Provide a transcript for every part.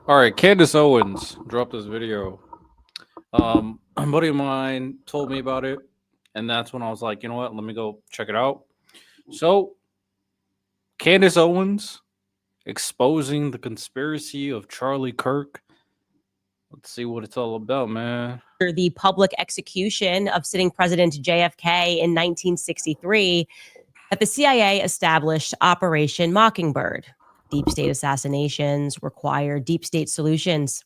All right, Candace Owens dropped this video. A buddy of mine told me about it, and that's when I was like, you know what? Let me go check it out. So, Candace Owens exposing the conspiracy of Charlie Kirk. Let's see what it's all about, man. The public execution of sitting President JFK in 1963, that the CIA established Operation Mockingbird. Deep state assassinations require deep state solutions.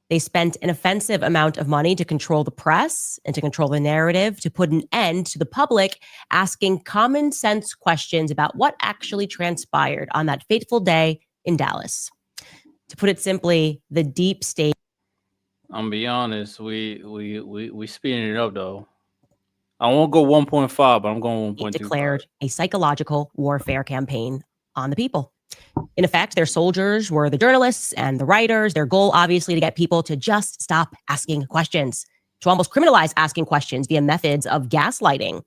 They spent an offensive amount of money to control the press and to control the narrative, to put an end to the public asking common sense questions about what actually transpired on that fateful day in Dallas. To put it simply, the deep state. I'm gonna be honest, we speeding it up though. I won't go 1.5, but I'm going 1.25. Declared a psychological warfare campaign on the people. In effect, their soldiers were the journalists and the writers. Their goal, obviously, to get people to just stop asking questions, to almost criminalize asking questions via methods of gaslighting.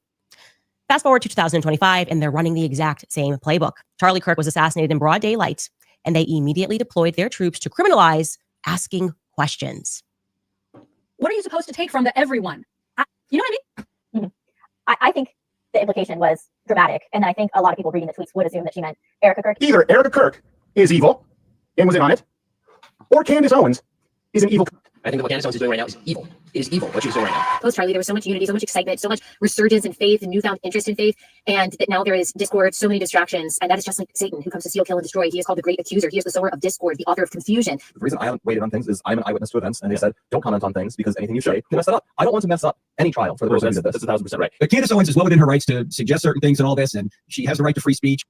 Fast forward to 2025, and they're running the exact same playbook. Charlie Kirk was assassinated in broad daylight, and they immediately deployed their troops to criminalize asking questions. What are you supposed to take from the everyone? You know what I mean? Mm-hmm. I think the implication was dramatic, and I think a lot of people reading the tweets would assume that she meant Erica Kirk. Either Erica Kirk is evil and was in on it, or Candace Owens is an evil. I think that what Candace Owens is doing right now is evil. It is evil what she's doing right now. Post Charlie, there was so much unity, so much excitement, so much resurgence in faith and newfound interest in faith, and that now there is discord, so many distractions, and that is just like Satan, who comes to steal, kill, and destroy. He is called the great accuser. He is the sower of discord, the author of confusion. The reason I haven't waited on things is I'm an eyewitness to events, and they said don't comment on things because anything you say can mess that up. I don't want to mess up any trial for the person who did this. That's 1,000% right. But Candace Owens is well within her rights to suggest certain things and all this, and she has the right to free speech.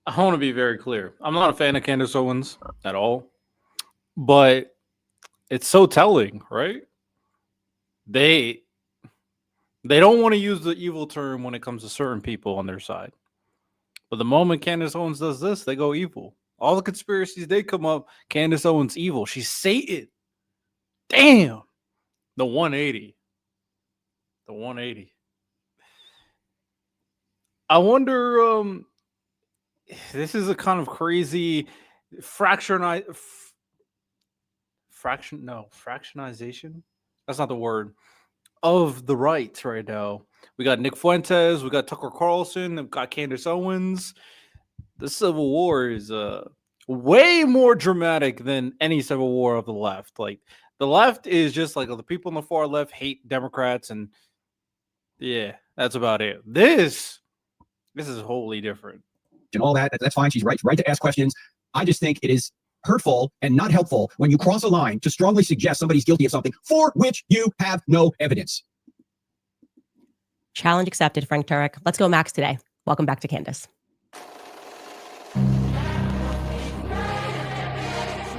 I want to be very clear. I'm not a fan of Candace Owens at all, but it's so telling, right? They don't want to use the evil term when it comes to certain people on their side. But the moment Candace Owens does this, they go evil. All the conspiracies, they come up, Candace Owens evil. She's Satan. Damn. The 180. The 180. I wonder, this is a kind of crazy fractionization. That's not the word. Of the right right now. We got Nick Fuentes, we got Tucker Carlson, we've got Candace Owens. The Civil War is way more dramatic than any Civil War of the left. Like the left is just like the people on the far left hate Democrats, and yeah, that's about it. This is wholly different. And all that's fine. She's right to ask questions. I just think it is hurtful and not helpful when you cross a line to strongly suggest somebody's guilty of something for which you have no evidence. Challenge accepted, Frank Turek. Let's go Max today. Welcome back to Candace. Is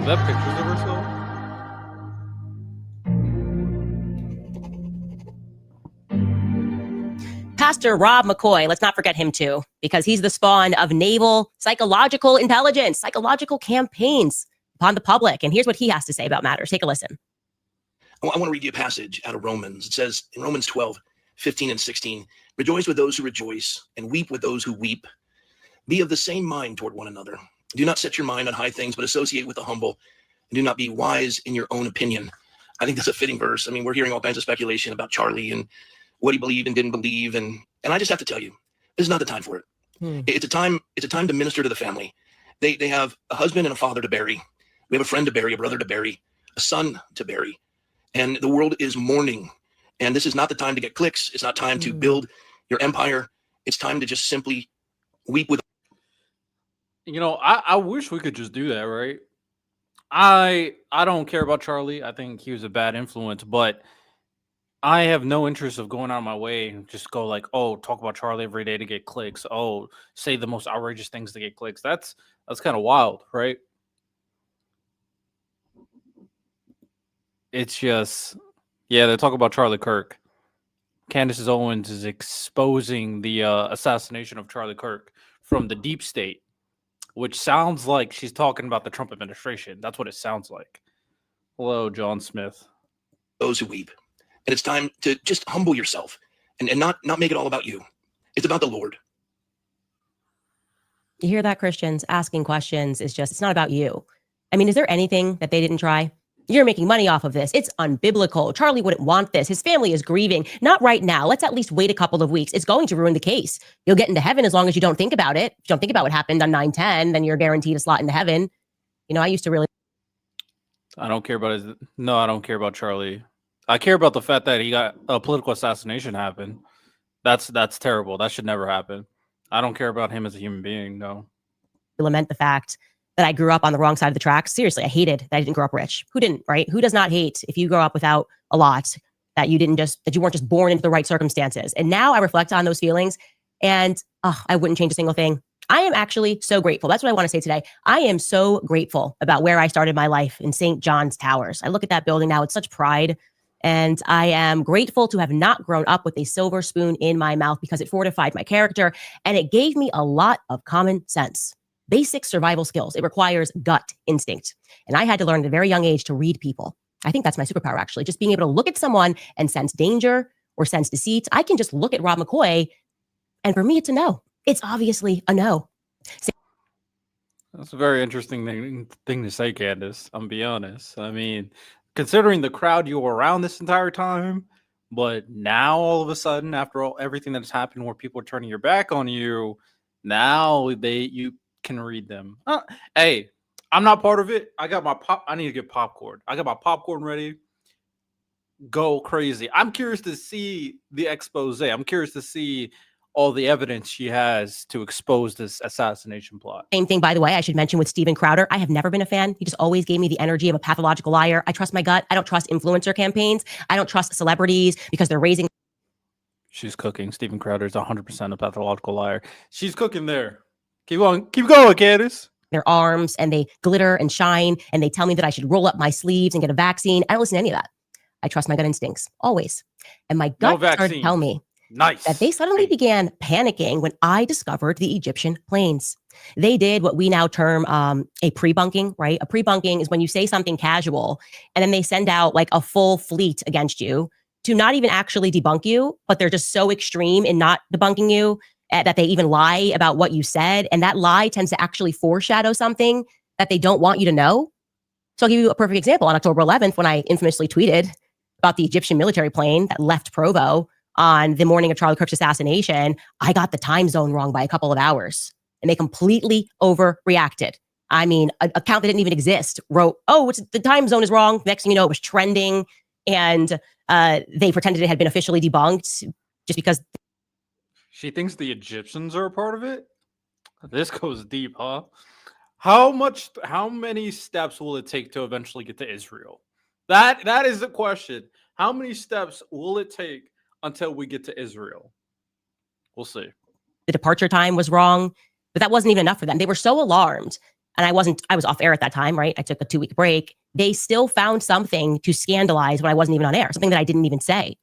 that pictures of herself? Pastor Rob McCoy, let's not forget him too, because he's the spawn of naval psychological intelligence, psychological campaigns upon the public. And here's what he has to say about matters. Take a listen. I want to read you a passage out of Romans. It says in Romans 12:15-16, rejoice with those who rejoice and weep with those who weep. Be of the same mind toward one another. Do not set your mind on high things, but associate with the humble. And do not be wise in your own opinion. I think that's a fitting verse. I mean, we're hearing all kinds of speculation about Charlie and what he believed and didn't believe. And I just have to tell you, this is not the time for it. It's a time to minister to the family. They have a husband and a father to bury. We have a friend to bury, a brother to bury, a son to bury. And the world is mourning. And this is not the time to get clicks. It's not time to build your empire. It's time to just simply weep with. You know, I wish we could just do that, right? I don't care about Charlie. I think he was a bad influence, but I have no interest of going out of my way and just go like, oh, talk about Charlie every day to get clicks. Oh, say the most outrageous things to get clicks. That's kind of wild, right? It's just, yeah, they talk about Charlie Kirk. Candace Owens is exposing the assassination of Charlie Kirk from the deep state, which sounds like she's talking about the Trump administration. That's what it sounds like. Hello, John Smith. Those who weep. And it's time to just humble yourself and not make it all about you. It's about the Lord. You hear that, Christians? Asking questions is just, it's not about you. I mean, is there anything that they didn't try? You're making money off of this. It's unbiblical. Charlie wouldn't want this. His family is grieving. Not right now. Let's at least wait a couple of weeks. It's going to ruin the case. You'll get into heaven as long as you don't think about it. If you don't think about what happened on 9/10, then you're guaranteed a slot into heaven. You know, I used to really. I don't care about his. No, I don't care about Charlie. I care about the fact that he got a political assassination happen. That's terrible. That should never happen. I don't care about him as a human being. No. Lament the fact that I grew up on the wrong side of the tracks. Seriously, I hated that I didn't grow up rich. Who didn't, right? Who does not hate if you grow up without a lot, that you weren't just born into the right circumstances? And now I reflect on those feelings and I wouldn't change a single thing. I am actually so grateful. That's what I want to say today. I am so grateful about where I started my life in St. John's Towers. I look at that building now, it's such pride. And I am grateful to have not grown up with a silver spoon in my mouth, because it fortified my character and it gave me a lot of common sense. Basic survival skills. It requires gut instinct. And I had to learn at a very young age to read people. I think that's my superpower, actually. Just being able to look at someone and sense danger or sense deceit. I can just look at Rob McCoy, and for me, it's a no. It's obviously a no. That's a very interesting thing to say, Candace. I'm be honest. I mean, considering the crowd you were around this entire time, but now all of a sudden, after everything that's happened, where people are turning your back on you, now you can read them. Hey, I'm not part of it. I got my I need to get popcorn. I got my popcorn ready. Go crazy. I'm curious to see the expose. I'm curious to see all the evidence she has to expose this assassination plot. Same thing, by the way, I should mention with Steven Crowder. I have never been a fan. He just always gave me the energy of a pathological liar. I trust my gut. I don't trust influencer campaigns. I don't trust celebrities because they're raising. She's cooking. Steven Crowder is 100% a pathological liar. She's cooking there. Keep on. Keep going, Candace. Their arms and they glitter and shine and they tell me that I should roll up my sleeves and get a vaccine. I don't listen to any of that. I trust my gut instincts always. And my gut started to tell me that they suddenly began panicking when I discovered the Egyptian planes. They did what we now term a pre-bunking, right? A pre-bunking is when you say something casual and then they send out like a full fleet against you to not even actually debunk you, but they're just so extreme in not debunking you that they even lie about what you said. And that lie tends to actually foreshadow something that they don't want you to know. So I'll give you a perfect example. On October 11th, when I infamously tweeted about the Egyptian military plane that left Provo on the morning of Charlie Kirk's assassination, I got the time zone wrong by a couple of hours and they completely overreacted. I mean, an account that didn't even exist wrote, oh, the time zone is wrong. Next thing you know, it was trending and they pretended it had been officially debunked just because. She thinks the Egyptians are a part of it? This goes deep, huh? How many steps will it take to eventually get to Israel? That is the question. How many steps will it take until we get to Israel? We'll see. The departure time was wrong, but that wasn't even enough for them. They were so alarmed. And I was off air at that time, right? I took a 2-week break. They still found something to scandalize when I wasn't even on air, something that I didn't even say.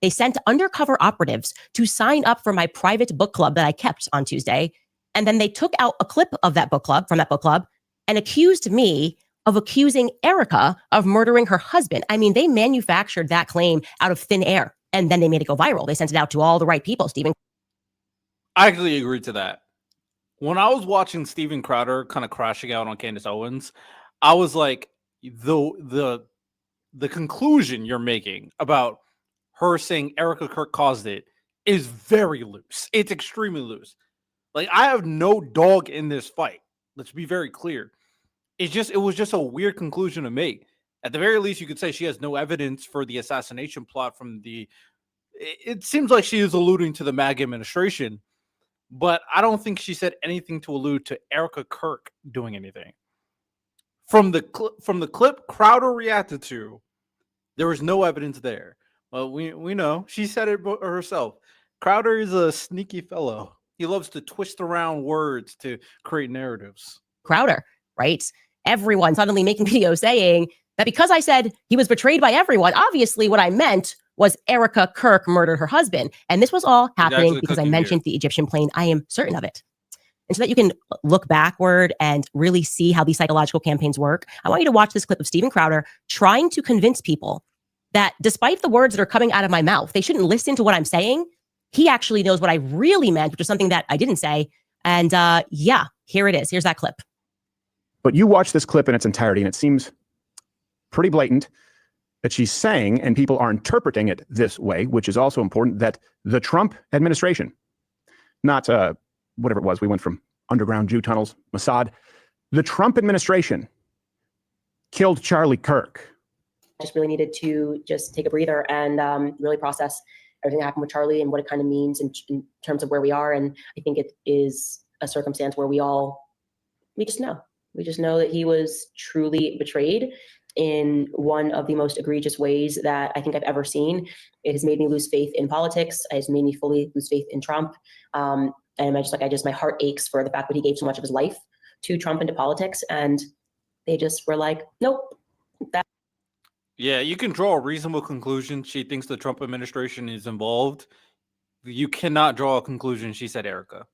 They sent undercover operatives to sign up for my private book club that I kept on Tuesday. And then they took out a clip of that book club, and accused me of accusing Erica of murdering her husband. I mean, they manufactured that claim out of thin air, and then they made it go viral. They sent it out to all the right people, Steven. I actually agree to that. When I was watching Steven Crowder kind of crashing out on Candace Owens, I was like, the conclusion you're making about her saying Erica Kirk caused it is very loose. It's extremely loose. Like, I have no dog in this fight. Let's be very clear. It was just a weird conclusion to make. At the very least, you could say she has no evidence for the assassination plot from it seems like she is alluding to the MAGA administration, but I don't think she said anything to allude to Erica Kirk doing anything. From the clip Crowder reacted to, there was no evidence there. Well, we know. She said it herself. Crowder is a sneaky fellow. He loves to twist around words to create narratives. Crowder, right? Everyone suddenly making videos saying that because I said he was betrayed by everyone, obviously what I meant was Erica Kirk murdered her husband. And this was all happening because I mentioned the Egyptian plane. I am certain of it. And so that you can look backward and really see how these psychological campaigns work, I want you to watch this clip of Steven Crowder trying to convince people that despite the words that are coming out of my mouth, they shouldn't listen to what I'm saying. He actually knows what I really meant, which is something that I didn't say. And yeah, here it is. Here's that clip. But you watch this clip in its entirety, and it seems pretty blatant that she's saying, and people are interpreting it this way, which is also important, that the Trump administration, not whatever it was, we went from underground Jew tunnels, Mossad, the Trump administration killed Charlie Kirk. Just really needed to just take a breather and really process everything that happened with Charlie and what it kind of means in terms of where we are. And I think it is a circumstance where we just know. We just know that he was truly betrayed in one of the most egregious ways that I think I've ever seen. It has made me lose faith in politics. It has made me fully lose faith in Trump. And my heart aches for the fact that he gave so much of his life to Trump and to politics. And they just were like, nope. Yeah, you can draw a reasonable conclusion. She thinks the Trump administration is involved. You cannot draw a conclusion. She said Erica.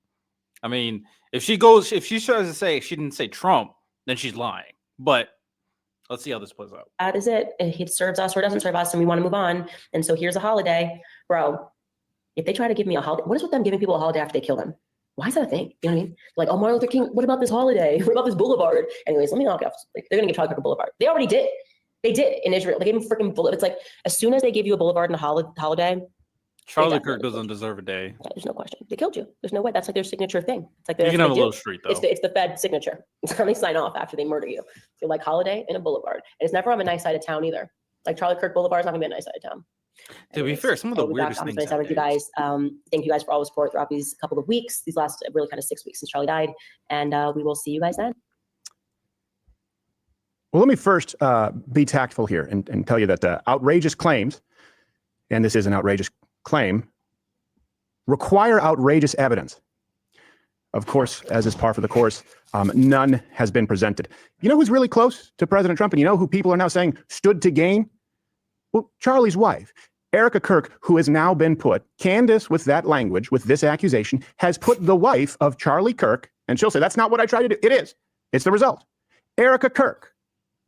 I mean, if she tries to say she didn't say Trump, then she's lying. But let's see how this plays out. That is it. It serves us or doesn't serve us, and we want to move on. And so here's a holiday. Bro, if they try to give me a holiday, what is with them giving people a holiday after they kill them? Why is that a thing? You know what I mean? Like, oh, Martin Luther King, what about this holiday? What about this boulevard? Anyways, let me knock it off. Like, they're going to give Charlie Kirk a boulevard. They already did. They did in Israel. They gave him freaking boulevard. It's like, as soon as they give you a boulevard and a holiday, Charlie Kirk doesn't deserve a day. There's no question. They killed you. There's no way. That's like their signature thing. It's like you can have a little street, though. It's the Fed signature. It's how they sign off after they murder you. So like holiday and a boulevard. And it's never on a nice side of town either. Like Charlie Kirk Boulevard is not going to be a nice side of town. To be fair, some of the weirdest things. With you guys. Thank you guys for all the support throughout these couple of weeks, these last really kind of 6 weeks since Charlie died. And we will see you guys then. Well, let me first be tactful here and tell you that outrageous claims, and this is an outrageous claim, require outrageous evidence. Of course, as is par for the course, none has been presented. You know who's really close to President Trump, and you know who people are now saying stood to gain? Well, Charlie's wife, Erica Kirk, who has now been put, Candace with that language, with this accusation, has put the wife of Charlie Kirk, and she'll say, that's not what I tried to do. It is. It's the result. Erica Kirk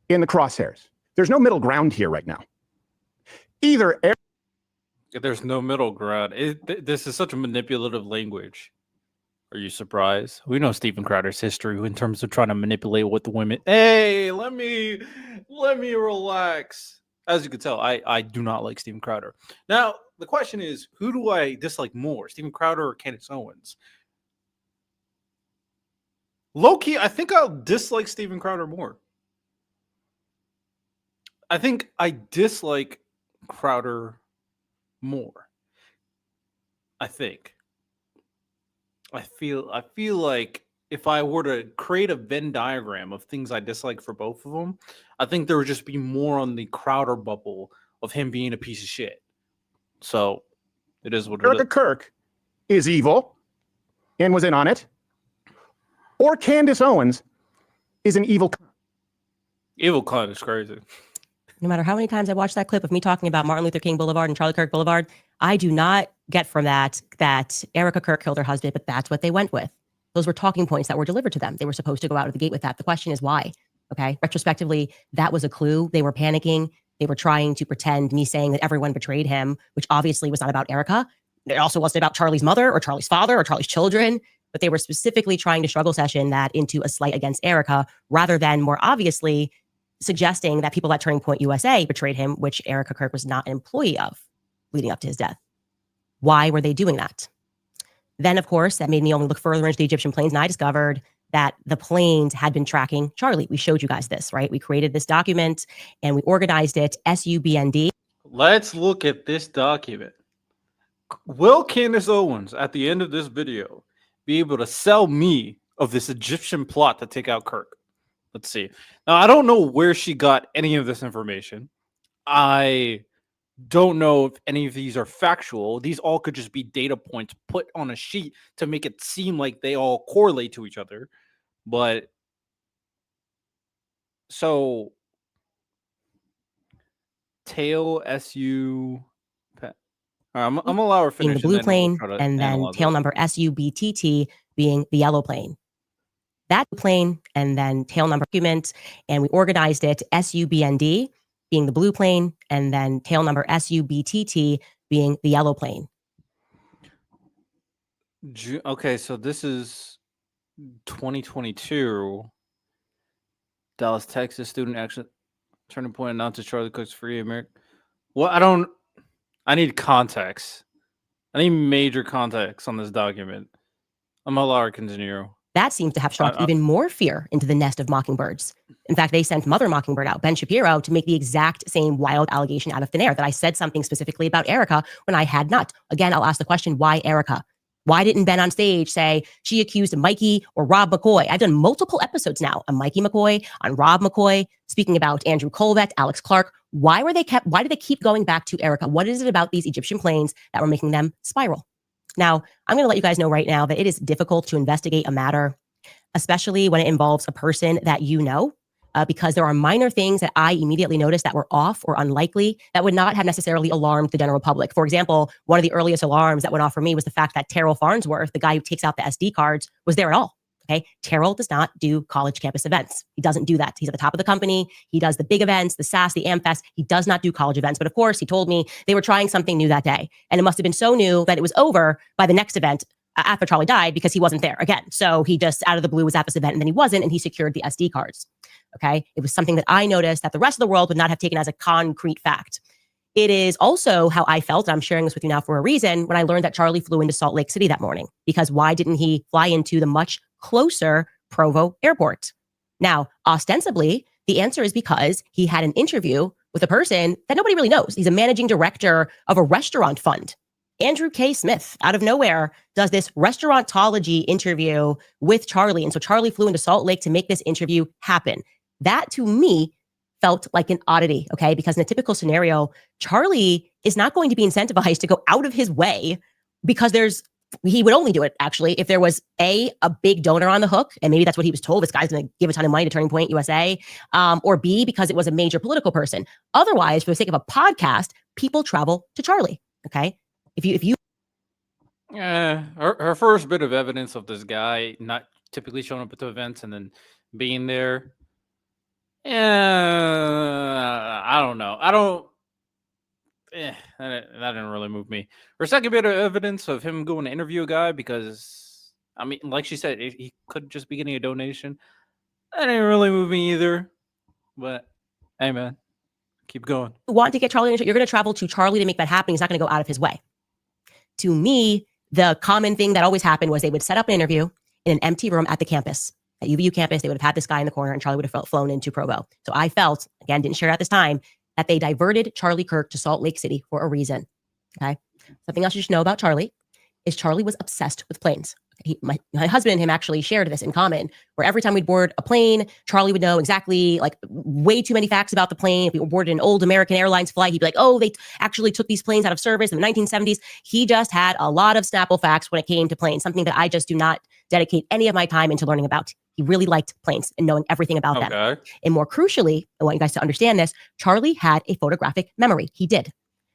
in the crosshairs. There's no middle ground here right now. Either There's no middle ground. This is such a manipulative language. Are you surprised? We know Steven Crowder's history in terms of trying to manipulate with the women. Hey, let me relax. As you can tell, I do not like Steven Crowder. Now, the question is, who do I dislike more, Steven Crowder or Candace Owens? Low-key, I think I'll dislike Steven Crowder more. I think I dislike Crowder more. I feel like if I were to create a Venn diagram of things I dislike for both of them, I think there would just be more on the Crowder bubble of him being a piece of shit. So it is what it is. Erica Kirk is evil and was in on it, or Candace Owens is an evil. Evil cunt is crazy. No matter how many times I watch that clip of me talking about Martin Luther King Boulevard and Charlie Kirk Boulevard, I do not get from that Erica Kirk killed her husband, but that's what they went with. Those were talking points that were delivered to them. They were supposed to go out of the gate with that. The question is why? Okay. Retrospectively, that was a clue. They were panicking. They were trying to pretend me saying that everyone betrayed him, which obviously was not about Erica. It also wasn't about Charlie's mother or Charlie's father or Charlie's children, but they were specifically trying to struggle session that into a slight against Erica rather than more obviously suggesting that people at Turning Point USA betrayed him, which Erica Kirk was not an employee of leading up to his death. Why were they doing that? Then, of course, that made me only look further into the Egyptian planes, and I discovered that the planes had been tracking Charlie. We showed you guys this, right? We created this document and we organized it, SUBND. Let's look at this document. Will Candace Owens, at the end of this video, be able to sell me of this Egyptian plot to take out Kirk? Let's see. Now, I don't know where she got any of this information. I don't know if any of these are factual. These all could just be data points put on a sheet to make it seem like they all correlate to each other. But so tail SU. I'm gonna allow her to finish. Being the blue plane, and then tail number SUBTT being the yellow plane. That plane, and then tail number document, and we organized it SUBND being the blue plane, and then tail number SUBTT being the yellow plane. Okay, so this is 2022. Dallas, Texas student action turning point announced to Charlie Cook's free America. Well, I need context. I need major context on this document. I'm a Laura Continue. That seems to have struck even more fear into the nest of mockingbirds. In fact, they sent Mother Mockingbird out, Ben Shapiro, to make the exact same wild allegation out of thin air that I said something specifically about Erica when I had not. Again, I'll ask the question, why Erica? Why didn't Ben on stage say she accused Mikey or Rob McCoy? I've done multiple episodes now on Mikey McCoy, on Rob McCoy, speaking about Andrew Colvett, Alex Clark. Why did they keep going back to Erica? What is it about these Egyptian planes that were making them spiral? Now, I'm going to let you guys know right now that it is difficult to investigate a matter, especially when it involves a person that you know, because there are minor things that I immediately noticed that were off or unlikely that would not have necessarily alarmed the general public. For example, one of the earliest alarms that went off for me was the fact that Terrell Farnsworth, the guy who takes out the SD cards, was there at all. Okay, Terrell does not do college campus events. He doesn't do that. He's at the top of the company. He does the big events, the SAS, the AmFest. He does not do college events. But of course, he told me they were trying something new that day. And it must have been so new that it was over by the next event after Charlie died because he wasn't there again. So he just out of the blue was at this event and then he wasn't, and he secured the SD cards. Okay, it was something that I noticed that the rest of the world would not have taken as a concrete fact. It is also how I felt, and I'm sharing this with you now for a reason, when I learned that Charlie flew into Salt Lake City that morning. Because why didn't he fly into the much closer Provo airport? Now, ostensibly, the answer is because he had an interview with a person that nobody really knows. He's a managing director of a restaurant fund. Andrew K. Smith, out of nowhere, does this restaurantology interview with Charlie. And so Charlie flew into Salt Lake to make this interview happen. That, to me, felt like an oddity, okay? Because in a typical scenario, Charlie is not going to be incentivized to go out of his way because he would only do it, actually, if there was a big donor on the hook, and maybe that's what he was told, this guy's going to give a ton of money to Turning Point USA, or B, because it was a major political person. Otherwise, for the sake of a podcast, people travel to Charlie, okay? If you her first bit of evidence of this guy not typically showing up at the events and then being there, I don't know. That didn't really move me. Her second bit of evidence of him going to interview a guy because, I mean, like she said, he could just be getting a donation. That didn't really move me either. But, hey, man, keep going. Want to get Charlie, you're going to travel to Charlie to make that happen. He's not going to go out of his way. To me, the common thing that always happened was they would set up an interview in an empty room at the campus. At UVU campus, they would have had this guy in the corner and Charlie would have flown into Provo. So I felt, again, didn't share at this time, that they diverted Charlie Kirk to Salt Lake City for a reason. Okay. Something else you should know about Charlie is Charlie was obsessed with planes. My husband and him actually shared this in common, where every time we'd board a plane, Charlie would know exactly, like, way too many facts about the plane. If we were boarded an old American Airlines flight, he'd be like, oh, they actually took these planes out of service in the 1970s. He just had a lot of Snapple facts when it came to planes, something that I just do not dedicate any of my time into learning about. He really liked planes and knowing everything about them. And more crucially, I want you guys to understand this, Charlie had a photographic memory. He did.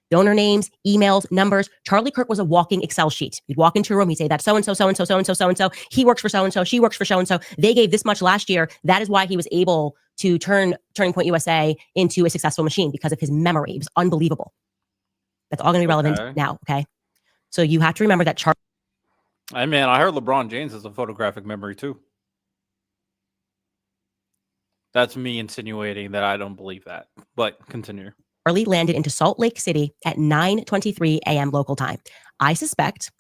Donor names, emails, numbers. Charlie Kirk was a walking Excel sheet. He'd walk into a room, he'd say that so-and-so, so-and-so, so-and-so, so-and-so. He works for so-and-so, she works for so-and-so. They gave this much last year. That is why he was able to turn Turning Point USA into a successful machine, because of his memory. It was unbelievable. That's all going to be relevant now, okay? So you have to remember that Charlie... Hey, man, I heard LeBron James has a photographic memory, too. That's me insinuating that I don't believe that. But continue. Charlie landed into Salt Lake City at 9:23 a.m. local time. I suspect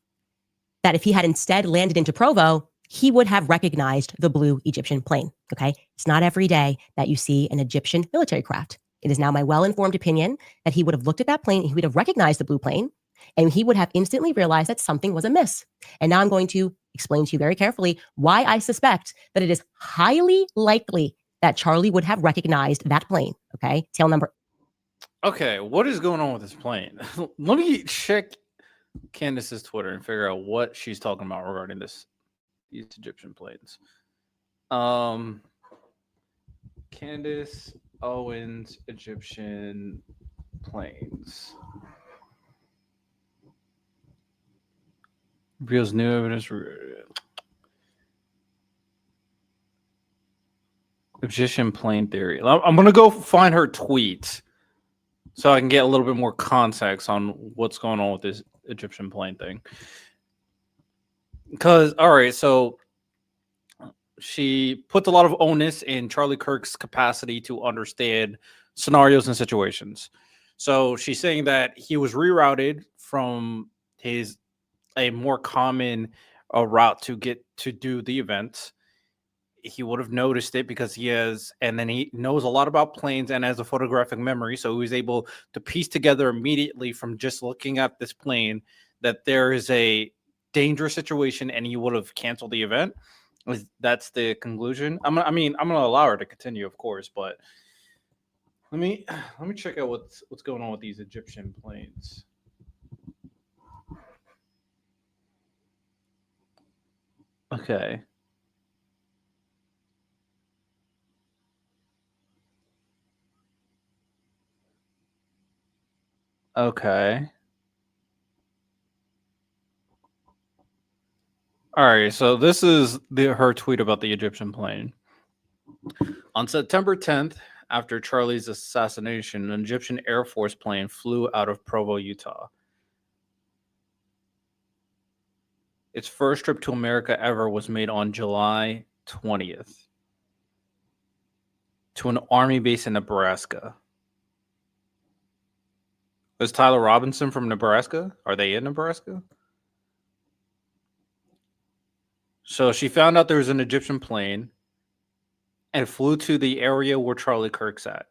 that if he had instead landed into Provo, he would have recognized the blue Egyptian plane. Okay. It's not every day that you see an Egyptian military craft. It is now my well-informed opinion that he would have looked at that plane, he would have recognized the blue plane, and he would have instantly realized that something was amiss. And now I'm going to explain to you very carefully why I suspect that it is highly likely that Charlie would have recognized that plane. Okay. Tail number. Okay, what is going on with this plane? Let me check Candace's Twitter and figure out what she's talking about regarding these Egyptian planes. Candace Owens Egyptian planes. Reveals new evidence. Egyptian plane theory. I'm gonna go find her tweet so I can get a little bit more context on what's going on with this Egyptian plane thing. Because, all right, so she puts a lot of onus in Charlie Kirk's capacity to understand scenarios and situations. So she's saying that he was rerouted from a more common route to get to do the event. He would have noticed it because and then he knows a lot about planes and has a photographic memory. So he was able to piece together immediately from just looking at this plane that there is a dangerous situation, and he would have canceled the event. That's the conclusion. I'm going to allow her to continue, of course, but let me check out what's going on with these Egyptian planes. Okay. Okay. All right, so this is her tweet about the Egyptian plane. On September 10th, after Charlie's assassination, an Egyptian Air Force plane flew out of Provo, Utah. Its first trip to America ever was made on July 20th to an Army base in Nebraska. Was Tyler Robinson from Nebraska? Are they in Nebraska? So she found out there was an Egyptian plane and flew to the area where Charlie Kirk's at.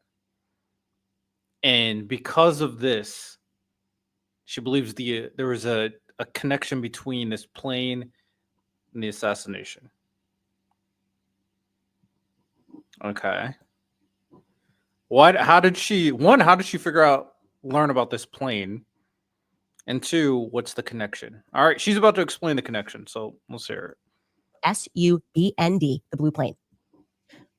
And because of this, she believes there was a connection between this plane and the assassination. Okay. How did she learn about this plane? And two, what's the connection? All right, she's about to explain the connection, so let's hear it. SUBND, the blue plane.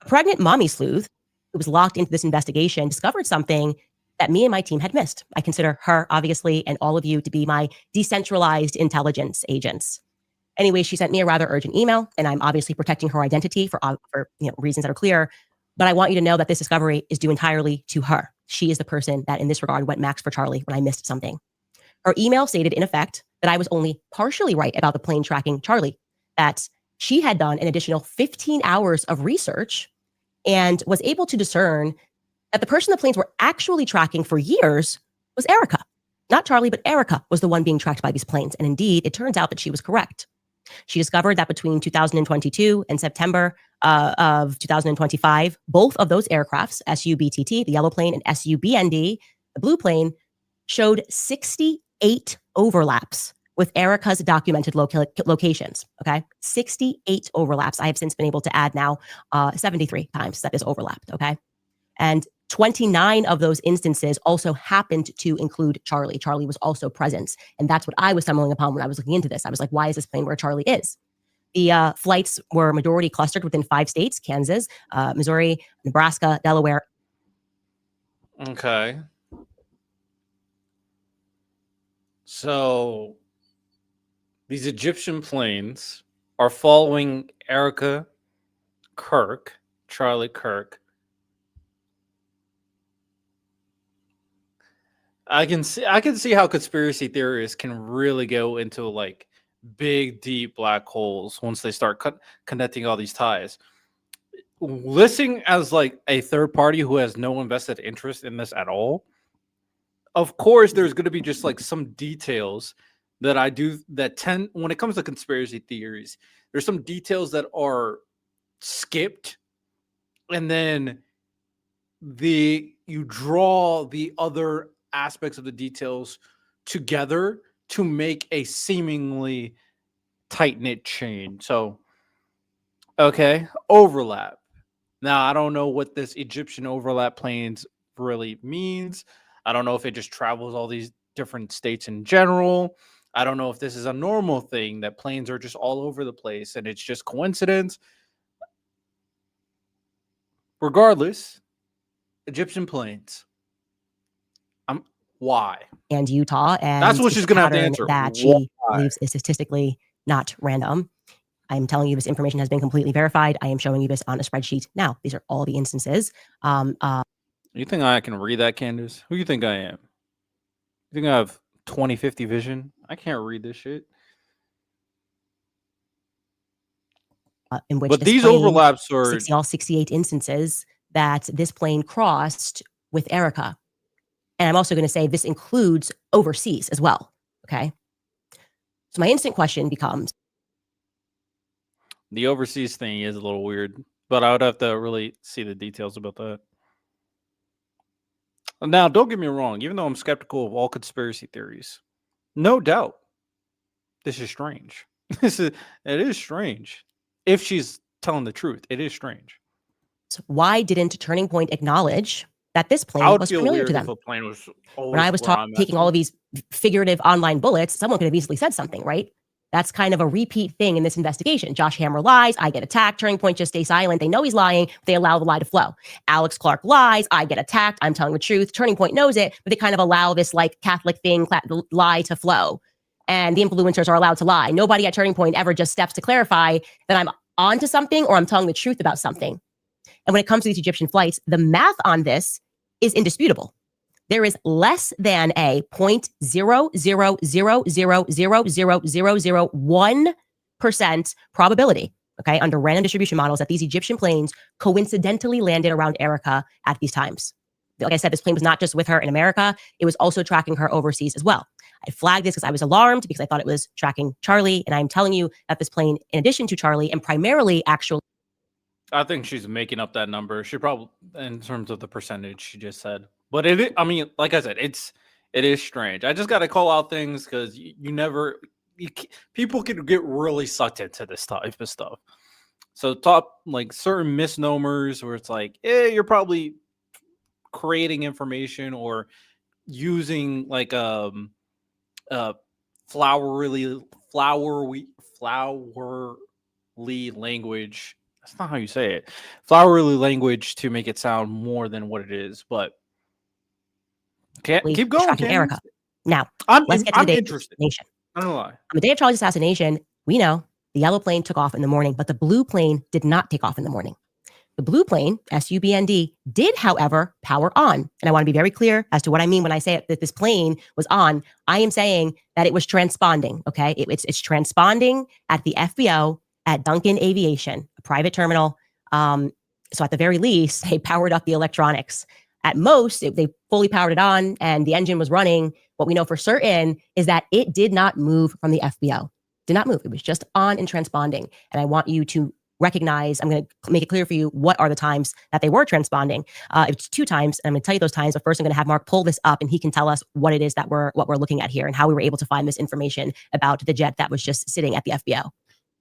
A pregnant mommy sleuth who was locked into this investigation discovered something that me and my team had missed. I consider her, obviously, and all of you to be my decentralized intelligence agents. Anyway, she sent me a rather urgent email, and I'm obviously protecting her identity for reasons that are clear. But I want you to know that this discovery is due entirely to her. She is the person that, in this regard, went max for Charlie when I missed something. Her email stated, in effect, that I was only partially right about the plane tracking Charlie, that she had done an additional 15 hours of research and was able to discern that the person the planes were actually tracking for years was Erica. Not Charlie, but Erica was the one being tracked by these planes. And indeed, it turns out that she was correct. She discovered that between 2022 and September of 2025, both of those aircrafts, SUBTT, the yellow plane, and SUBND, the blue plane, showed 68 overlaps with Erica's documented locations. Okay, 68 overlaps. I have since been able to add now 73 times that is overlapped. Okay, and 29 of those instances also happened to include Charlie. Charlie was also present. And that's what I was stumbling upon when I was looking into this. I was like, why is this plane where Charlie is? The flights were majority clustered within 5 states: Kansas, Missouri, Nebraska, Delaware. Okay. So these Egyptian planes are following Erica Kirk, Charlie Kirk. I can see how conspiracy theorists can really go into like big, deep black holes once they start connecting all these ties. Listening as like a third party who has no invested interest in this at all, of course, there's going to be just like some details that when it comes to conspiracy theories, there's some details that are skipped, and then you draw the other aspects of the details together to make a seemingly tight-knit chain. So, okay, overlap. Now, I don't know what this Egyptian overlap planes really means. I don't know if it just travels all these different states in general. I don't know if this is a normal thing, that planes are just all over the place and it's just coincidence. Regardless, Egyptian planes. Why? And Utah. And that's what she's going to have to answer. That she believes is statistically not random. I'm telling you this information has been completely verified. I am showing you this on a spreadsheet now. These are all the instances. You think I can read that, Candace? Who do you think I am? You think I have 20/50 vision? I can't read this shit. in which But this these plane, overlaps are all 68 instances that this plane crossed with Erica. And I'm also going to say this includes overseas as well. Okay. So my instant question becomes, the overseas thing is a little weird, but I would have to really see the details about that. Now, don't get me wrong, even though I'm skeptical of all conspiracy theories, no doubt this is strange. It is strange. If she's telling the truth, it is strange. why didn't Turning Point acknowledge that this I plane would was feel familiar weird to if them? a plane was When I was where I'm at taking all of too. these figurative online bullets, someone could have easily said something, right? That's kind of a repeat thing in this investigation. Josh Hammer lies, I get attacked. Turning Point just stays silent. They know he's lying, but they allow the lie to flow. Alex Clark lies, I get attacked. I'm telling the truth. Turning Point knows it, but they kind of allow this like Catholic thing, lie to flow. And the influencers are allowed to lie. Nobody at Turning Point ever just steps to clarify that I'm onto something or I'm telling the truth about something. And when it comes to these Egyptian flights, the math on this is indisputable. There is less than a 0.000000001% probability, okay, under random distribution models that these Egyptian planes coincidentally landed around Erica at these times. Like I said, this plane was not just with her in America, it was also tracking her overseas as well. I flagged this because I was alarmed because I thought it was tracking Charlie. And I'm telling you that this plane, in addition to Charlie, and primarily actually, I think she's making up that number. She probably, in terms of the percentage she just said. But I mean, like I said, it is strange. I just got to call out things because people can get really sucked into this type of stuff. So like certain misnomers where it's like, you're probably creating information or using like flowery language. That's not how you say it. Flowery language to make it sound more than what it is. But keep going, tracking Candace. Erica. Now, I'm let's get to the day interested. of assassination. I don't know why. On the day of Charlie's assassination, we know the yellow plane took off in the morning, but the blue plane did not take off in the morning. The blue plane, SUBND, did, however, power on. And I want to be very clear as to what I mean when I say that this plane was on. I am saying that it was transponding, okay? It's transponding at the FBO at Duncan Aviation, a private terminal. So at the very least, they powered up the electronics. At most, they fully powered it on and the engine was running. What we know for certain is that it did not move from the FBO. Did not move. It was just on and transponding. And I want you to recognize, I'm going to make it clear for you what are the times that they were transponding. It's 2 times, and I'm going to tell you those times, but first I'm going to have Mark pull this up and he can tell us what it is that we're looking at here and how we were able to find this information about the jet that was just sitting at the FBO.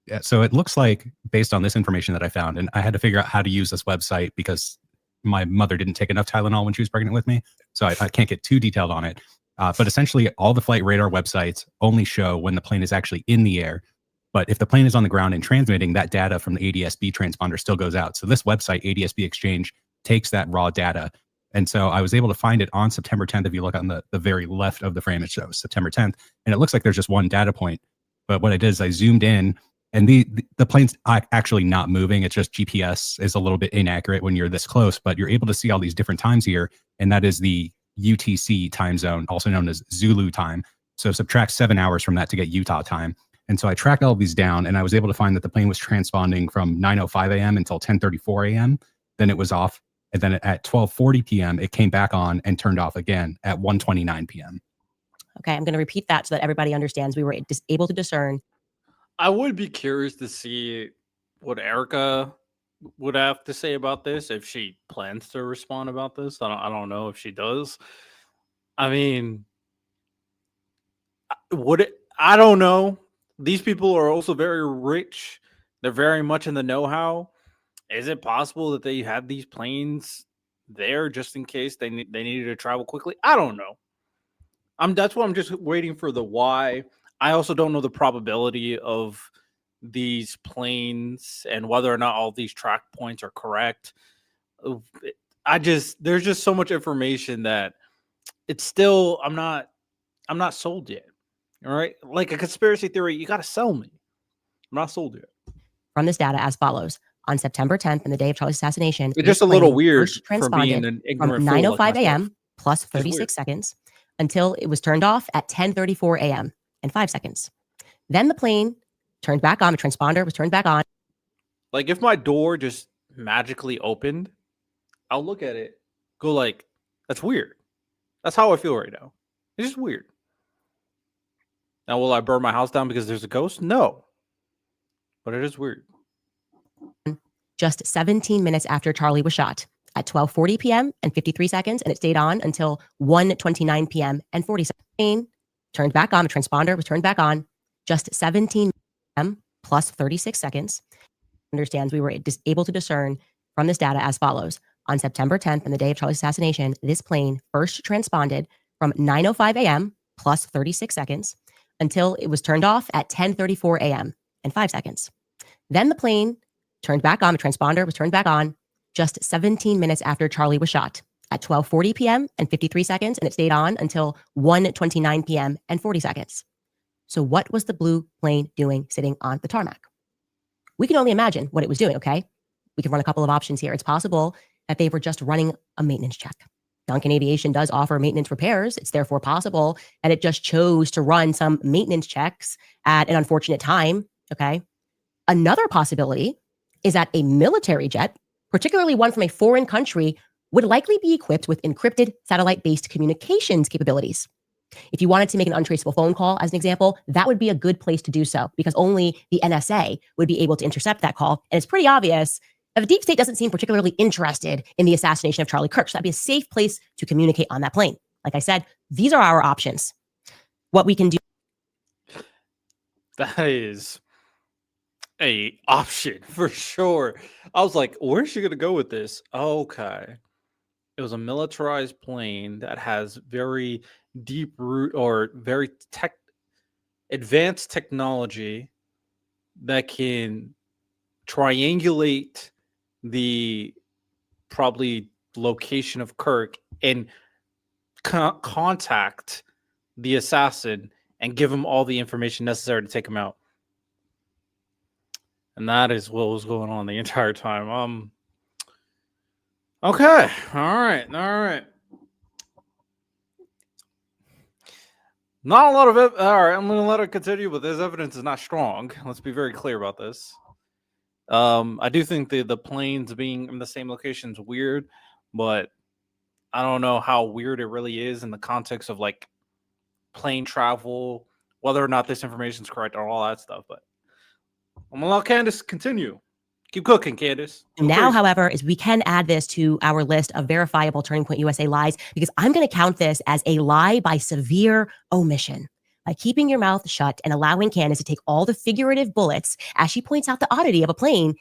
Yeah, so it looks like, based on this information that I found, and I had to figure out how to use this website because my mother didn't take enough Tylenol when she was pregnant with me, so I can't get too detailed on it. But essentially, all the flight radar websites only show when the plane is actually in the air. But if the plane is on the ground and transmitting, that data from the ADS-B transponder still goes out. So this website, ADS-B Exchange, takes that raw data. And so I was able to find it on September 10th. If you look on the very left of the frame, it shows September 10th. And it looks like there's just one data point. But what I did is I zoomed in, and the plane's actually not moving. It's just GPS is a little bit inaccurate when you're this close. But you're able to see all these different times here. And that is the UTC time zone, also known as Zulu time. So subtract 7 hours from that to get Utah time. And so I tracked all of these down, and I was able to find that the plane was transponding from 9:05 a.m. until 10:34 a.m. Then it was off. And then at 12:40 p.m., it came back on and turned off again at 1:29 p.m. Okay, I'm going to repeat that so that everybody understands. We were able to discern. I would be curious to see what Erica would have to say about this, if she plans to respond about this. I don't know if she does. I mean, I don't know. These people are also very rich. They're very much in the know-how. Is it possible that they had these planes there just in case they needed to travel quickly? I don't know. That's why I'm just waiting for the why. I also don't know the probability of these planes and whether or not all these track points are correct. There's just so much information that it's still, I'm not sold yet. All right. Like a conspiracy theory, you got to sell me. I'm not sold yet. From this data as follows. On September 10th, and the day of Charlie's assassination, it's just a little weird for being an ignorant from 9:05 a.m. plus 36 seconds until it was turned off at 10:34 a.m. and 5 seconds. Then the plane turned back on. The transponder was turned back on. Like if my door just magically opened, I'll look at it, go like, that's weird. That's how I feel right now. It's just weird. Now, will I burn my house down because there's a ghost? No. But it is weird. Just 17 minutes after Charlie was shot at 12:40 p.m. and 53 seconds, and it stayed on until 1:29 p.m. and 40 seconds. Turned back on. The transponder was turned back on. Just 17 p.m. plus 36 seconds. Understands we were able to discern from this data as follows. On September 10th, and the day of Charlie's assassination, this plane first transponded from 9:05 a.m. plus 36 seconds until it was turned off at 10:34 a.m. and 5 seconds. Then the plane turned back on. The transponder was turned back on just 17 minutes after Charlie was shot at 12:40 p.m. and 53 seconds, and it stayed on until 1:29 p.m. and 40 seconds. So what was the blue plane doing sitting on the tarmac? We can only imagine what it was doing, okay? We can run a couple of options here. It's possible that they were just running a maintenance check. Duncan Aviation does offer maintenance repairs. It's therefore possible that it just chose to run some maintenance checks at an unfortunate time, okay? Another possibility is that a military jet, particularly one from a foreign country, would likely be equipped with encrypted satellite-based communications capabilities. If you wanted to make an untraceable phone call, as an example, that would be a good place to do so because only the NSA would be able to intercept that call. And it's pretty obvious that the deep state doesn't seem particularly interested in the assassination of Charlie Kirk. So that'd be a safe place to communicate on that plane. Like I said, these are our options. What we can do. That is a option for sure. I was like, where's she gonna go with this? Okay. It was a militarized plane that has very deep root or very advanced technology that can triangulate the probably location of Kirk and contact the assassin and give him all the information necessary to take him out. And that is what was going on the entire time. Okay. All right. Not a lot of it. All right, I'm going to let it continue, but this evidence is not strong. Let's be very clear about this. I do think the planes being in the same location is weird, but I don't know how weird it really is in the context of like plane travel, whether or not this information is correct or all that stuff. But I'm going to let Candace continue. Keep cooking, Candace. Now, however, is we can add this to our list of verifiable Turning Point USA lies because I'm going to count this as a lie by severe omission. By keeping your mouth shut and allowing Candace to take all the figurative bullets as she points out the oddity of a plane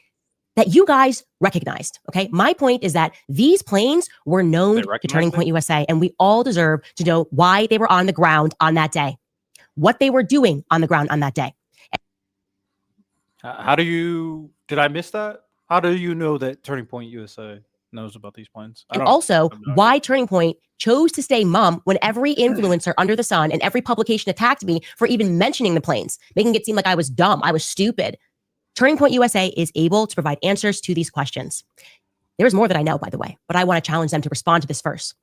that you guys recognized, okay? My point is that these planes were known to Turning Point USA, and we all deserve to know why they were on the ground on that day, what they were doing on the ground on that day. Did I miss that? How do you know that Turning Point USA knows about these planes? And also, why Turning Point chose to stay mum when every influencer under the sun and every publication attacked me for even mentioning the planes, making it seem like I was dumb, I was stupid. Turning Point USA is able to provide answers to these questions. There's more that I know, by the way, but I want to challenge them to respond to this first.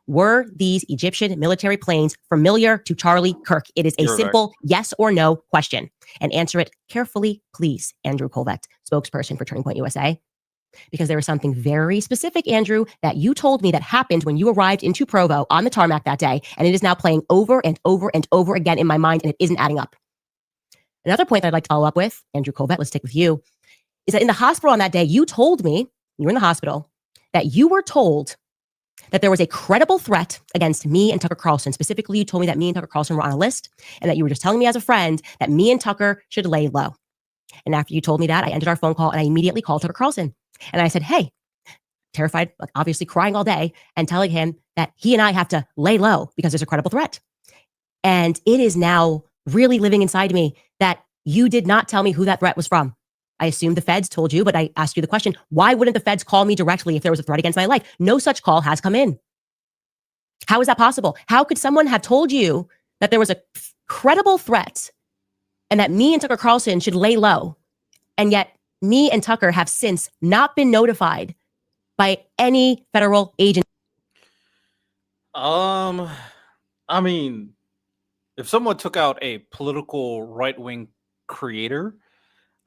Were these Egyptian military planes familiar to Charlie Kirk? It is a simple yes or no question. And answer it carefully, please, Andrew Colvett, spokesperson for Turning Point USA. Because there was something very specific, Andrew, that you told me that happened when you arrived into Provo on the tarmac that day, and it is now playing over and over and over again in my mind, and it isn't adding up. Another point that I'd like to follow up with, Andrew Colvett, let's stick with you, is that in the hospital on that day, you told me, you were in the hospital, that you were told that there was a credible threat against me and Tucker Carlson. Specifically, you told me that me and Tucker Carlson were on a list, and that you were just telling me as a friend that me and Tucker should lay low. And after you told me that, I ended our phone call and I immediately called Tucker Carlson. And I said, hey, terrified, obviously crying all day, and telling him that he and I have to lay low because there's a credible threat. And it is now really living inside me that you did not tell me who that threat was from. I assumed the feds told you, but I asked you the question, why wouldn't the feds call me directly if there was a threat against my life? No such call has come in. How is that possible? How could someone have told you that there was a credible threat and that me and Tucker Carlson should lay low, and yet me and Tucker have since not been notified by any federal agent? I mean, if someone took out a political right-wing creator,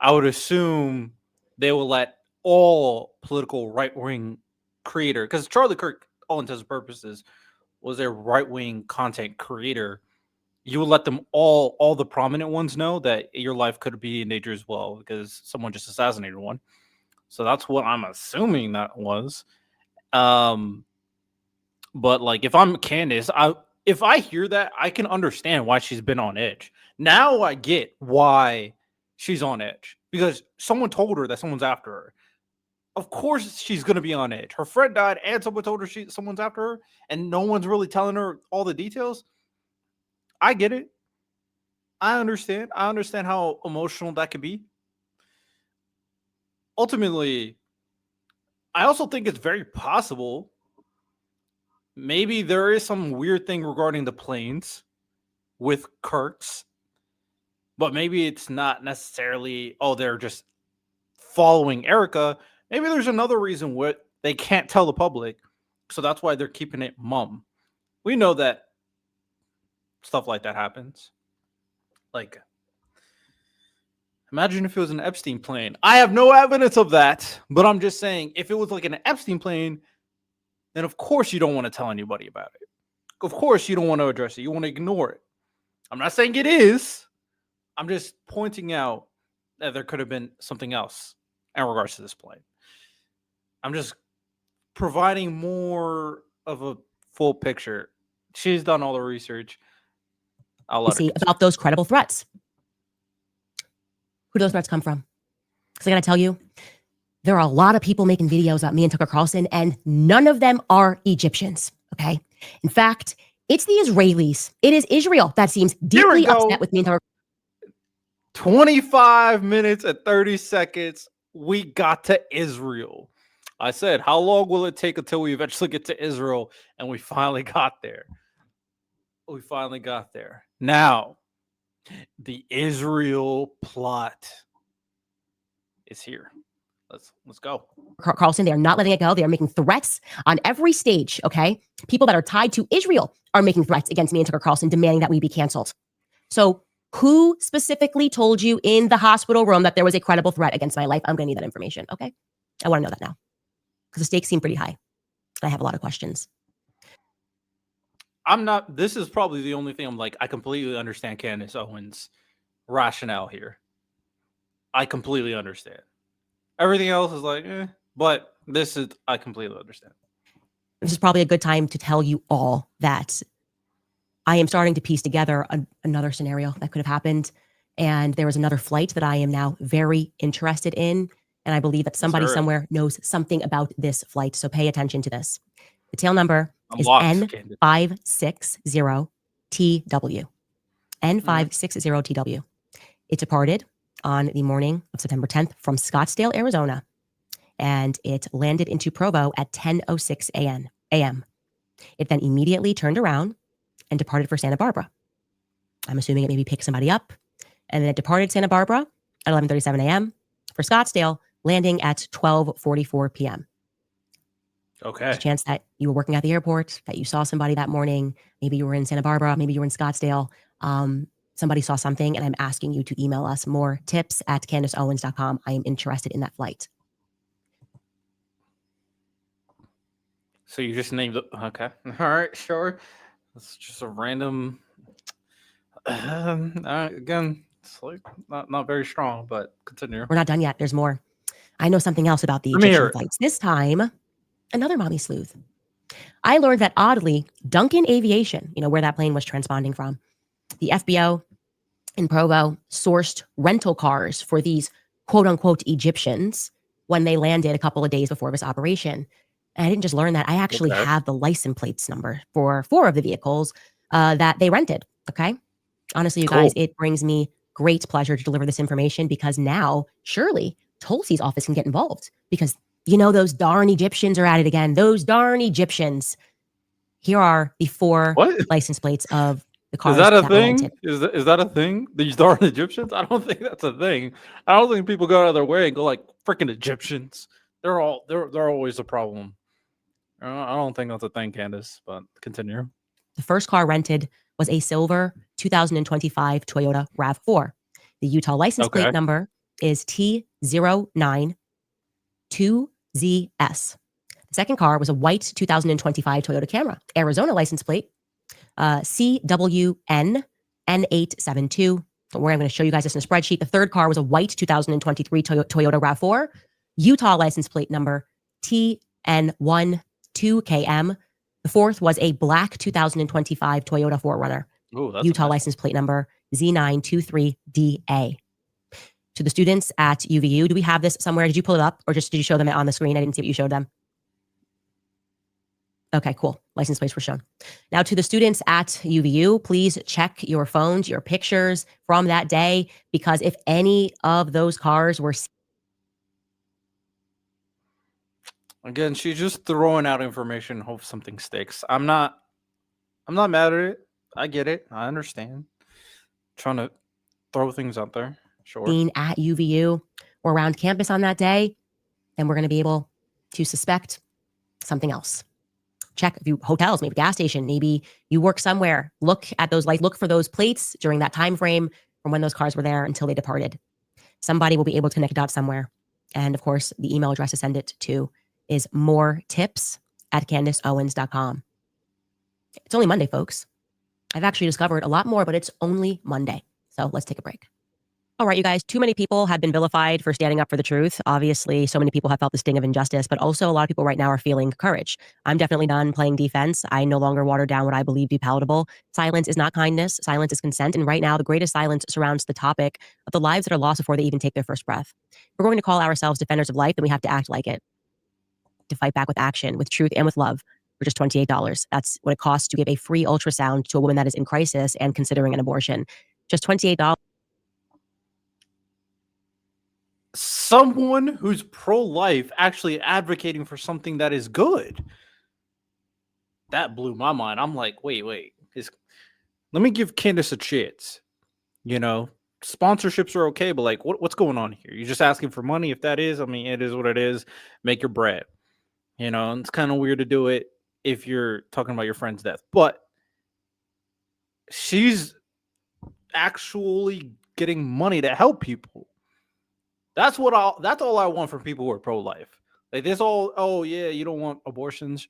I would assume they will let all political right-wing creator, because Charlie Kirk, all intents and purposes, was a right-wing content creator. You would let them all the prominent ones know that your life could be in danger as well because someone just assassinated one. So that's what I'm assuming that was. But like, if I'm Candace, if I hear that, I can understand why she's been on edge. Now I get why she's on edge, because someone told her that someone's after her. Of course she's gonna be on edge. Her friend died, and someone told her someone's after her, and no one's really telling her all the details. I get it. I understand. I understand how emotional that could be. Ultimately, I also think it's very possible maybe there is some weird thing regarding the planes with Kirk's, but maybe it's not necessarily, oh, they're just following Erica. Maybe there's another reason what they can't tell the public, so that's why they're keeping it mum. We know that stuff like that happens. Like, imagine if it was an Epstein plane. I have no evidence of that, but I'm just saying, if it was like an Epstein plane, then of course you don't want to tell anybody about it. Of course you don't want to address it. You want to ignore it. I'm not saying it is. I'm just pointing out that there could have been something else in regards to this plane. I'm just providing more of a full picture. She's done all the research. I'll let her See about those credible threats. Who do those threats come from? Because I got to tell you, there are a lot of people making videos about me and Tucker Carlson, and none of them are Egyptians. Okay. In fact, it's the Israelis. It is Israel that seems deeply upset with me and Tucker. 25 minutes and 30 seconds. We got to Israel. I said, how long will it take until we eventually get to Israel? And we finally got there. We finally got there. Now, the Israel plot is here. Let's go. Carlson, they are not letting it go. They are making threats on every stage. Okay. People that are tied to Israel are making threats against me and Tucker Carlson, demanding that we be canceled. So who specifically told you in the hospital room that there was a credible threat against my life? I'm going to need that information. Okay. I want to know that now because the stakes seem pretty high. I have a lot of questions. This is probably the only thing I'm like, I completely understand Candace Owens' rationale here. I completely understand. Everything else is like, but I completely understand. This is probably a good time to tell you all that I am starting to piece together another scenario that could have happened. And there was another flight that I am now very interested in. And I believe that somebody somewhere knows something about this flight. So pay attention to this. The tail number is N560TW. N560TW. It departed on the morning of September 10th from Scottsdale, Arizona, and it landed into Provo at 10:06 a.m. It then immediately turned around and departed for Santa Barbara. I'm assuming it maybe picked somebody up, and then it departed Santa Barbara at 11:37 a.m. for Scottsdale, landing at 12:44 p.m. Okay. There's a chance that you were working at the airport, that you saw somebody that morning. Maybe you were in Santa Barbara, maybe you were in Scottsdale. Somebody saw something, and I'm asking you to email us more tips at CandaceOwens.com. I am interested in that flight. So you just named it. Okay. All right. Sure. It's just a random. Again, it's like not very strong, but continue. We're not done yet. There's more. I know something else about the Egyptian flights. This time, another mommy sleuth. I learned that oddly, Duncan Aviation, where that plane was transponding from, the FBO in Provo sourced rental cars for these quote unquote Egyptians when they landed a couple of days before this operation. And I didn't just learn that. I actually have the license plates number for 4 of the vehicles that they rented. Okay. Honestly, you guys, it brings me great pleasure to deliver this information because now surely Tulsi's office can get involved because those darn Egyptians are at it again. Those darn Egyptians. Here are the 4 license plates of the cars. Is that a thing? Is that a thing? These darn Egyptians? I don't think that's a thing. I don't think people go out of their way and go like freaking Egyptians. They're always a problem. I don't think that's a thing, Candace, but continue. The first car rented was a silver 2025 Toyota RAV4. The Utah license plate number is T09 2ZS. The second car was a white 2025 Toyota Camry, Arizona license plate, CWN N872. Don't worry, I'm going to show you guys this in a spreadsheet. The third car was a white 2023 Toyota RAV4, Utah license plate number TN12KM. The fourth was a black 2025 Toyota 4Runner, Utah license plate number Z923DA. To the students at UVU, do we have this somewhere? Did you pull it up or just did you show them it on the screen? I didn't see what you showed them. Okay, cool. License plates were shown. Now to the students at UVU, please check your phones, your pictures from that day, because if any of those cars were... Again, she's just throwing out information, hope something sticks. I'm not mad at it. I get it. I understand. Trying to throw things out there. Sure. Seen at UVU or around campus on that day, and we're going to be able to suspect something else. Check a few hotels, maybe gas station, maybe you work somewhere. Look at those look for those plates during that time frame from when those cars were there until they departed. Somebody will be able to connect the dots somewhere. And of course, the email address to send it to is moretips@CandaceOwens.com. It's only Monday, folks. I've actually discovered a lot more, but it's only Monday. So let's take a break. All right, you guys, too many people have been vilified for standing up for the truth. Obviously, so many people have felt the sting of injustice, but also a lot of people right now are feeling courage. I'm definitely done playing defense. I no longer water down what I believe to be palatable. Silence is not kindness. Silence is consent. And right now, the greatest silence surrounds the topic of the lives that are lost before they even take their first breath. If we're going to call ourselves defenders of life, then we have to act like it. To fight back with action, with truth, and with love for just $28. That's what it costs to give a free ultrasound to a woman that is in crisis and considering an abortion. Just $28. Someone who's pro-life actually advocating for something that is good. That blew my mind. I'm like, wait. Let me give Candace a chance. You know, sponsorships are okay, but like, what's going on here? You're just asking for money. If that is, I mean, it is what it is. Make your bread. You know, and it's kind of weird to do it if you're talking about your friend's death. But she's actually getting money to help people. That's all I want from people who are pro-life. Like this all, oh yeah, you don't want abortions,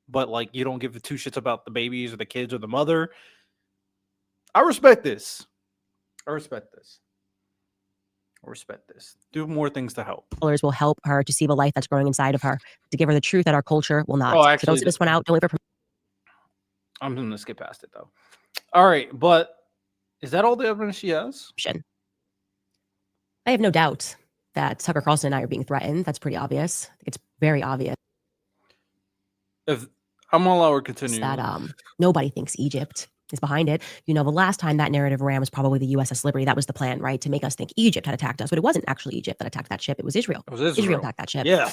but like you don't give two shits about the babies or the kids or the mother. I respect this. Do more things to help. Will help her to see the life that's growing inside of her, to give her the truth that our culture will not. Oh, So actually, don't sit this one out. Don't wait for I'm going to skip past it though. All right, but is that all the evidence she has? permission. I have no doubt that Tucker Carlson and I are being threatened. That's pretty obvious. I think it's very obvious. If I'm all our continue. That nobody thinks Egypt is behind it. You know, the last time that narrative ran was probably the USS Liberty. That was the plan, right? To make us think Egypt had attacked us, but it wasn't actually Egypt that attacked that ship. It was Israel. Israel attacked that ship. Yeah.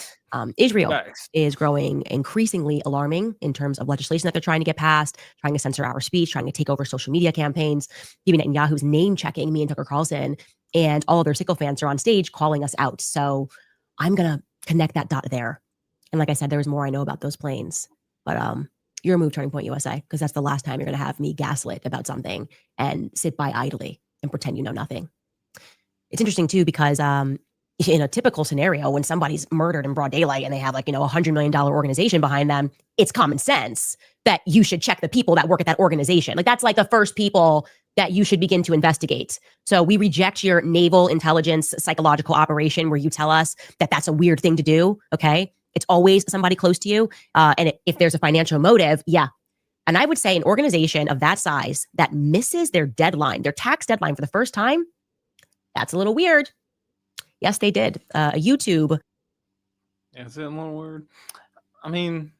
Israel Facts. is growing increasingly alarming in terms of legislation that they're trying to get passed, trying to censor our speech, trying to take over social media campaigns. Even Netanyahu's name checking me and Tucker Carlson, and all of their sycophants are on stage calling us out. So I'm going to connect that dot there. And like I said, there's more I know about those planes, but you're a move, Turning Point USA, because that's the last time you're going to have me gaslit about something and sit by idly and pretend you know nothing. It's interesting too, because in a typical scenario, when somebody's murdered in broad daylight and they have like, $100 million organization behind them, it's common sense that you should check the people that work at that organization. Like that's like the first people that you should begin to investigate. So we reject your naval intelligence psychological operation where you tell us that that's a weird thing to do. Okay. It's always somebody close to you. And if there's a financial motive, yeah. And I would say an organization of that size that misses their deadline, their tax deadline for the first time, that's a little weird. Yes, they did. YouTube. Yeah, is it a little weird? I mean,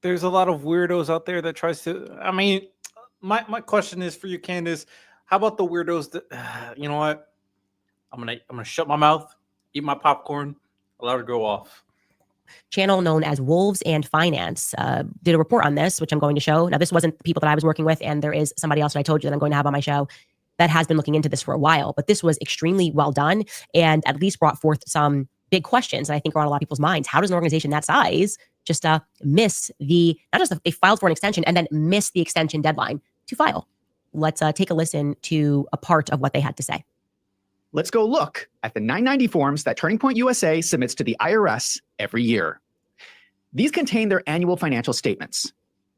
there's a lot of weirdos out there that tries to. I mean, my question is for you, Candace. How about the weirdos that you know what? I'm gonna shut my mouth, eat my popcorn, allow it to go off. Channel known as Wolves and Finance did a report on this, which I'm going to show. Now, this wasn't the people that I was working with, and there is somebody else that I told you that I'm going to have on my show that has been looking into this for a while. But this was extremely well done and at least brought forth some big questions that I think are on a lot of people's minds. How does an organization that size just miss the, not just they filed for an extension and then miss the extension deadline to file? Let's take a listen to a part of what they had to say. let's go look at the 990 forms that Turning Point USA submits to the IRS every year. These contain their annual financial statements.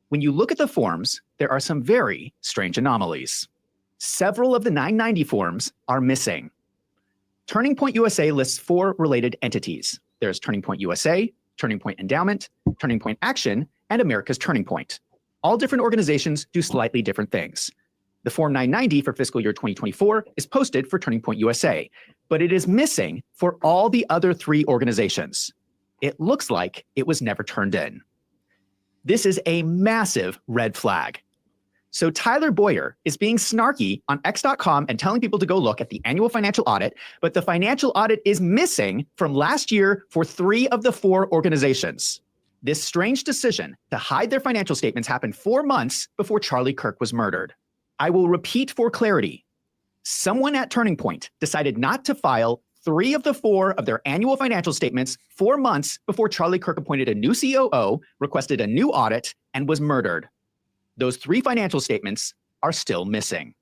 When you look at the forms, there are some very strange anomalies. Several of the 990 forms are missing. Turning Point USA lists 4 related entities. There's Turning Point USA, Turning Point Endowment, Turning Point Action, and America's Turning Point. All different organizations do slightly different things. The Form 990 for fiscal year 2024 is posted for Turning Point USA, but it is missing for all the other 3 organizations. It looks like it was never turned in. This is a massive red flag. So Tyler Boyer is being snarky on X.com and telling people to go look at the annual financial audit, but the financial audit is missing from last year for 3 of the 4 organizations. This strange decision to hide their financial statements happened 4 months before Charlie Kirk was murdered. I will repeat for clarity. Someone at Turning Point decided not to file 3 of the 4 of their annual financial statements 4 months before Charlie Kirk appointed a new COO, requested a new audit, and was murdered. Those 3 financial statements are still missing.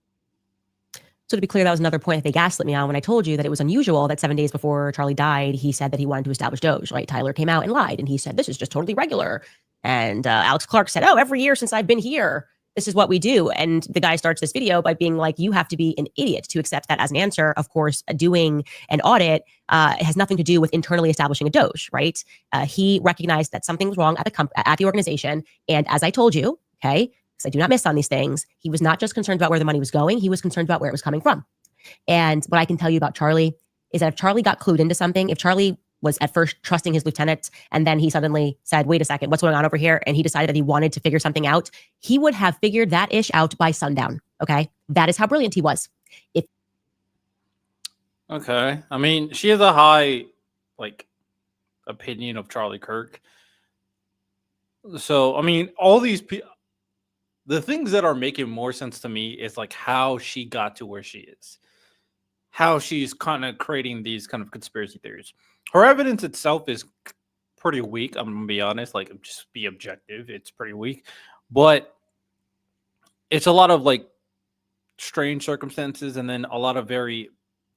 So to be clear, that was another point that they gaslit me on when I told you that it was unusual that 7 days before Charlie died, he said that he wanted to establish Doge, right? Tyler came out and lied, and he said, this is just totally regular. And Alex Clark said, oh, every year since I've been here, this is what we do. And the guy starts this video by being like, you have to be an idiot to accept that as an answer. Of course, doing an audit has nothing to do with internally establishing a Doge, right? He recognized that something was wrong at the organization. And as I told you, okay, because I do not miss on these things, he was not just concerned about where the money was going, he was concerned about where it was coming from. And what I can tell you about Charlie is that if Charlie got clued into something, if Charlie was at first trusting his lieutenant, and then he suddenly said, wait a second, what's going on over here? And he decided that he wanted to figure something out, he would have figured that ish out by sundown. Okay. That is how brilliant he was. Okay. I mean, she has a high, opinion of Charlie Kirk. So, I mean, all these people, the things that are making more sense to me is how she got to where she is, how she's kind of creating these kind of conspiracy theories. Her evidence itself is pretty weak. I'm gonna be honest, just be objective. It's pretty weak, but it's a lot of strange circumstances, and then a lot of very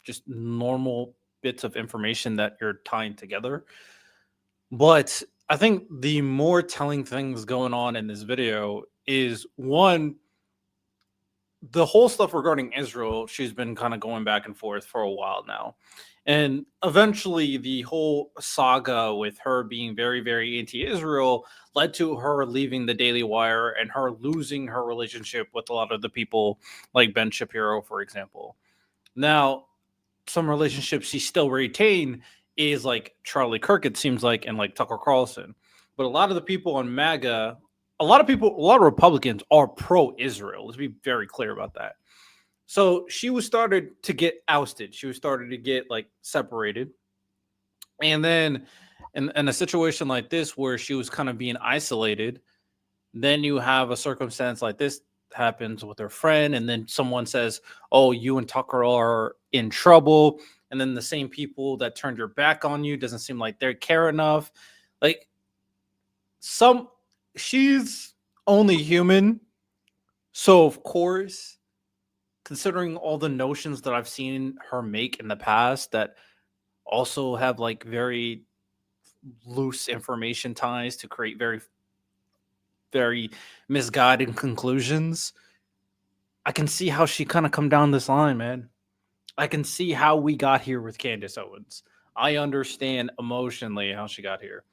just normal bits of information that you're tying together. But I think the more telling things going on in this video is, one, the whole stuff regarding Israel. She's been kind of going back and forth for a while now. And eventually the whole saga with her being very, very anti-Israel led to her leaving the Daily Wire and her losing her relationship with a lot of the people like Ben Shapiro, for example. Now, some relationships she still retain is Charlie Kirk, it seems like, and Tucker Carlson. But a lot of the people on MAGA, a lot of Republicans are pro-Israel. Let's be very clear about that. So she was started to get ousted. She was started to get separated. And then in a situation like this where she was kind of being isolated, then you have a circumstance like this happens with her friend. And then someone says, oh, you and Tucker are in trouble. And then the same people that turned your back on you doesn't seem like they care enough. She's only human. So of course, considering all the notions that I've seen her make in the past that also have very loose information ties to create very, very misguided conclusions, I can see how she kind of come down this line, man. I can see how we got here with Candace Owens. I understand emotionally how she got here.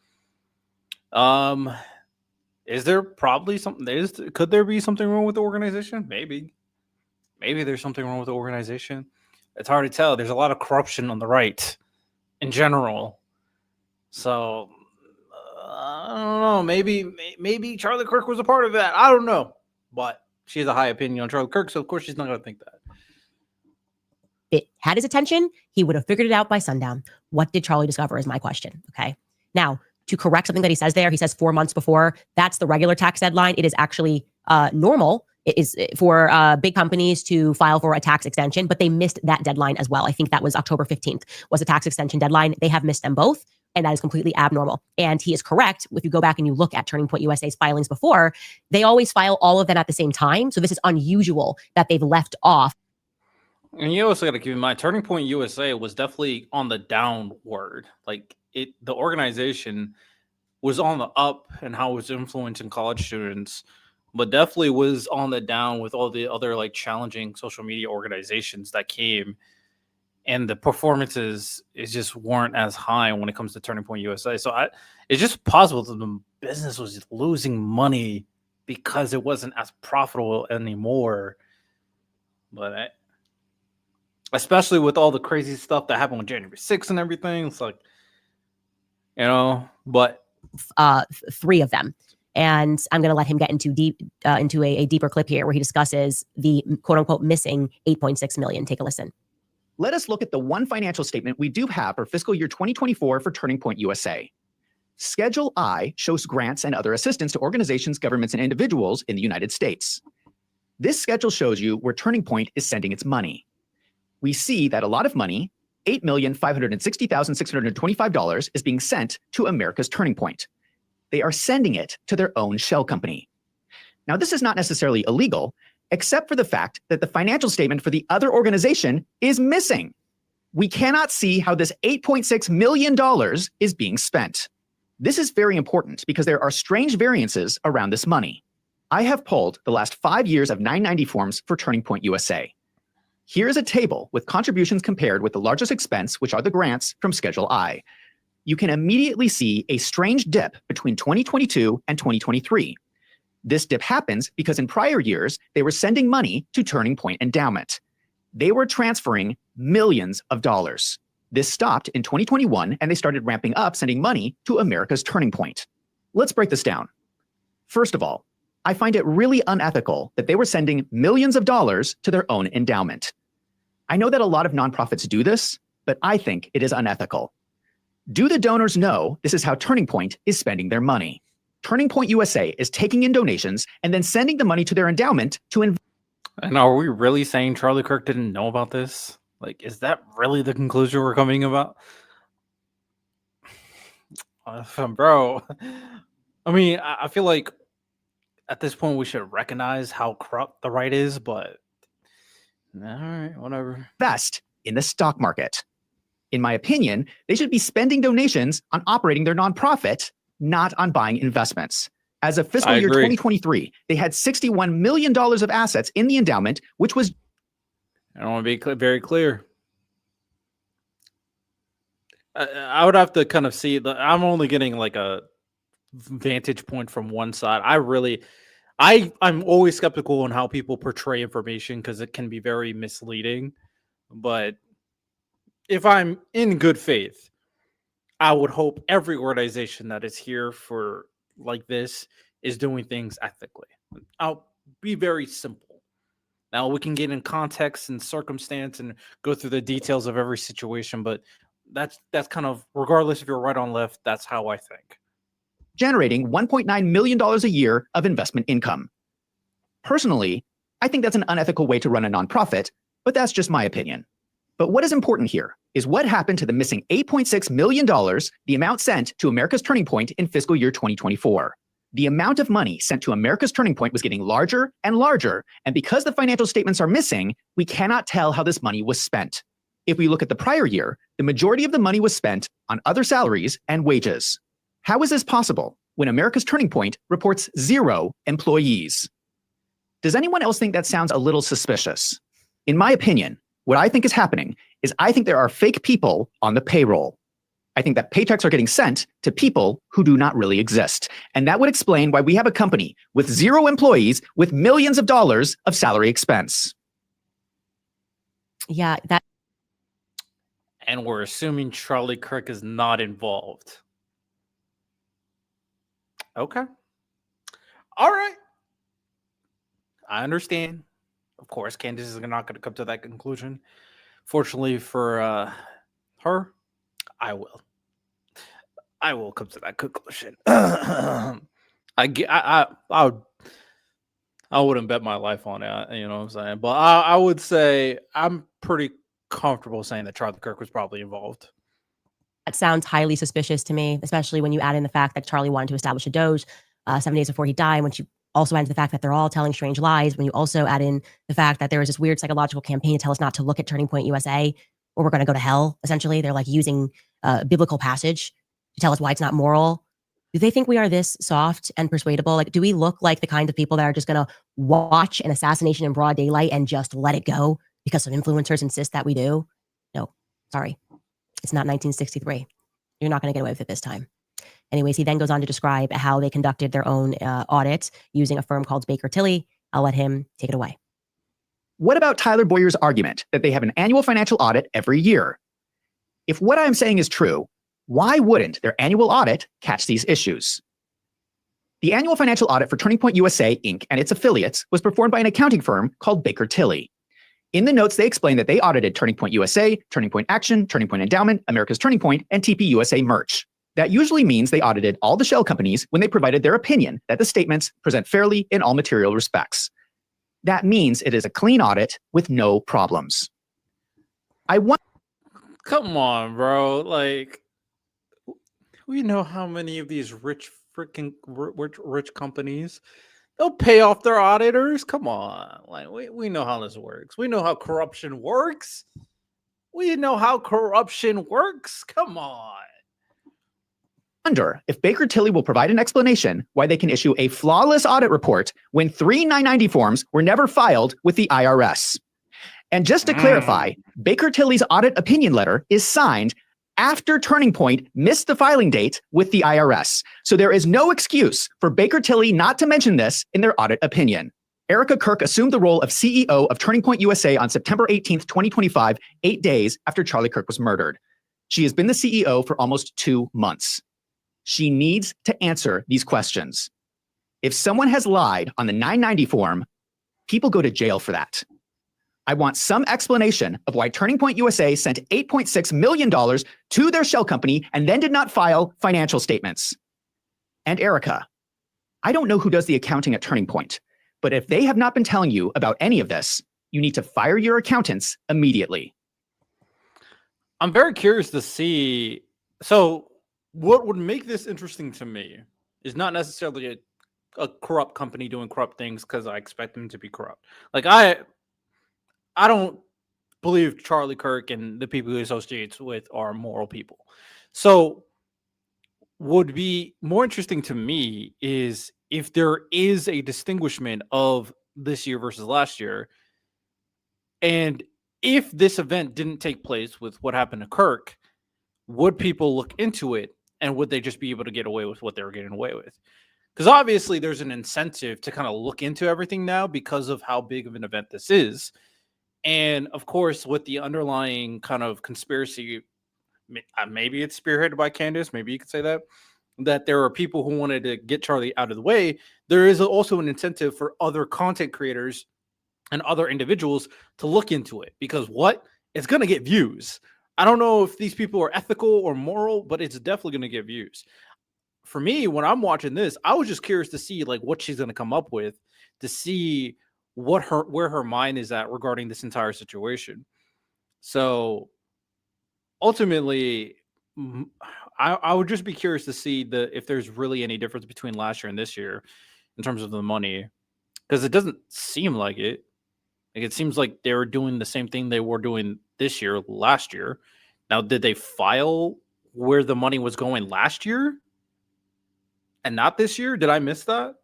Is there probably something? Could there be something wrong with the organization? Maybe there's something wrong with the organization. It's hard to tell. There's a lot of corruption on the right in general. So I don't know. Maybe Charlie Kirk was a part of that. I don't know. But she has a high opinion on Charlie Kirk, so of course she's not going to think that. It had his attention, he would have figured it out by sundown. What did Charlie discover is my question. Okay. Now, to correct something that he says there, he says 4 months before. That's the regular tax deadline. It is actually normal. It is for big companies to file for a tax extension, but they missed that deadline as well. I think that was October 15th was a tax extension deadline. They have missed them both, and that is completely abnormal. And he is correct. If you go back and you look at Turning Point USA's filings before, they always file all of them at the same time. So this is unusual that they've left off. And you also got to keep in mind, Turning Point USA was definitely on the downward. Like the organization was on the up and how it was influencing college students, but definitely was on the down with all the other like challenging social media organizations that came, and the performances is just weren't as high when it comes to Turning Point USA. So it's just possible that the business was just losing money because it wasn't as profitable anymore. But especially with all the crazy stuff that happened on January 6th and everything, it's like, but 3 of them. And I'm going to let him get into a deeper clip here where he discusses the quote unquote missing 8.6 million. Take a listen. Let us look at the one financial statement we do have for fiscal year 2024 for Turning Point USA. Schedule I shows grants and other assistance to organizations, governments, and individuals in the United States. This schedule shows you where Turning Point is sending its money. We see that a lot of money, $8,560,625, is being sent to America's Turning Point. They are sending it to their own shell company. Now, this is not necessarily illegal, except for the fact that the financial statement for the other organization is missing. We cannot see how this $8.6 million is being spent. This is very important because there are strange variances around this money. I have pulled the last 5 years of 990 forms for Turning Point USA. Here's a table with contributions compared with the largest expense, which are the grants from Schedule I. You can immediately see a strange dip between 2022 and 2023. This dip happens because in prior years, they were sending money to Turning Point Endowment. They were transferring millions of dollars. This stopped in 2021, and they started ramping up, sending money to America's Turning Point. Let's break this down. First of all, I find it really unethical that they were sending millions of dollars to their own endowment. I know that a lot of nonprofits do this, but I think it is unethical. Do the donors know this is how Turning Point is spending their money? Turning Point USA is taking in donations and then sending the money to their endowment to invest. And are we really saying Charlie Kirk didn't know about this? Like, is that really the conclusion we're coming about? Bro, I mean, I feel like at this point we should recognize how corrupt the right is, but all right, whatever. Invest in the stock market. In my opinion, they should be spending donations on operating their nonprofit, not on buying investments. As of fiscal year 2023, they had $61 million of assets in the endowment, which was... I want to be very clear. I would have to kind of see... I'm only getting like a vantage point from one side. I'm always skeptical on how people portray information because it can be very misleading. But if I'm in good faith, I would hope every organization that is here for like this is doing things ethically. I'll be very simple. Now we can get in context and circumstance and go through the details of every situation, but that's kind of, regardless if you're right on left, that's how I think. Generating $1.9 million a year of investment income. Personally, I think that's an unethical way to run a nonprofit, but that's just my opinion. But what is important here is what happened to the missing $8.6 million, the amount sent to America's Turning Point in fiscal year 2024. The amount of money sent to America's Turning Point was getting larger and larger, and because the financial statements are missing, we cannot tell how this money was spent. If we look at the prior year, the majority of the money was spent on other salaries and wages. How is this possible when America's Turning Point reports 0 employees? Does anyone else think that sounds a little suspicious? In my opinion, what I think is happening is I think there are fake people on the payroll. I think that paychecks are getting sent to people who do not really exist. And that would explain why we have a company with 0 employees with millions of dollars of salary expense. Yeah, that. And we're assuming Charlie Kirk is not involved. Okay. All right. I understand. Of course, Candace is not going to come to that conclusion. Fortunately for her, I will. I will come to that conclusion. I wouldn't bet my life on it, you know what I'm saying? But I would say I'm pretty comfortable saying that Charlie Kirk was probably involved. That sounds highly suspicious to me, especially when you add in the fact that Charlie wanted to establish a Doge 7 days before he died, which you also add in the fact that they're all telling strange lies, when you also add in the fact that there is this weird psychological campaign to tell us not to look at Turning Point USA, or we're going to go to hell, essentially. They're like using a biblical passage to tell us why it's not moral. Do they think we are this soft and persuadable? Like, do we look like the kind of people that are just going to watch an assassination in broad daylight and just let it go because some influencers insist that we do? No, sorry. It's not 1963. You're not going to get away with it this time. Anyways, he then goes on to describe how they conducted their own audit using a firm called Baker Tilly. I'll let him take it away. What about Tyler Boyer's argument that they have an annual financial audit every year? If what I'm saying is true, why wouldn't their annual audit catch these issues? The annual financial audit for Turning Point USA, Inc. and its affiliates was performed by an accounting firm called Baker Tilly. In the notes, they explain that they audited Turning Point USA, Turning Point Action, Turning Point Endowment, America's Turning Point, and TP USA Merch. That usually means they audited all the shell companies when they provided their opinion that the statements present fairly in all material respects. That means it is a clean audit with no problems. Come on, bro. Like, we know how many of these rich companies, they'll pay off their auditors. Come on. Like, we know how this works. We know how corruption works. Come on. Wonder if Baker Tilly will provide an explanation why they can issue a flawless audit report when 3 990 forms were never filed with the IRS. And just to clarify, Baker Tilly's audit opinion letter is signed after Turning Point missed the filing date with the IRS. So there is no excuse for Baker Tilly not to mention this in their audit opinion. Erica Kirk assumed the role of CEO of Turning Point USA on September 18th, 2025, 8 days after Charlie Kirk was murdered. She has been the CEO for almost 2 months. She needs to answer these questions. If someone has lied on the 990 form, people go to jail for that. I want some explanation of why Turning Point USA sent $8.6 million to their shell company and then did not file financial statements. And Erica, I don't know who does the accounting at Turning Point, but if they have not been telling you about any of this, you need to fire your accountants immediately. I'm very curious to see. So what would make this interesting to me is not necessarily a corrupt company doing corrupt things because I expect them to be corrupt. Like, I don't believe Charlie Kirk and the people he associates with are moral people. So what would be more interesting to me is if there is a distinguishment of this year versus last year. And if this event didn't take place with what happened to Kirk, would people look into it? And would they just be able to get away with what they were getting away with? Because obviously there's an incentive to kind of look into everything now because of how big of an event this is. And of course, with the underlying kind of conspiracy, maybe it's spearheaded by Candace, maybe you could say that there are people who wanted to get Charlie out of the way. There is also an incentive for other content creators and other individuals to look into it because it's going to get views. I don't know if these people are ethical or moral, but it's definitely going to get views. For me, when I'm watching this, I was just curious to see like what she's going to come up with, to see where her mind is at regarding this entire situation. So ultimately, I would just be curious to see if there's really any difference between last year and this year in terms of the money, because it doesn't seem like it. Like, it seems like they were doing the same thing they were doing this year, last year. Now, did they file where the money was going last year and not this year? Did I miss that?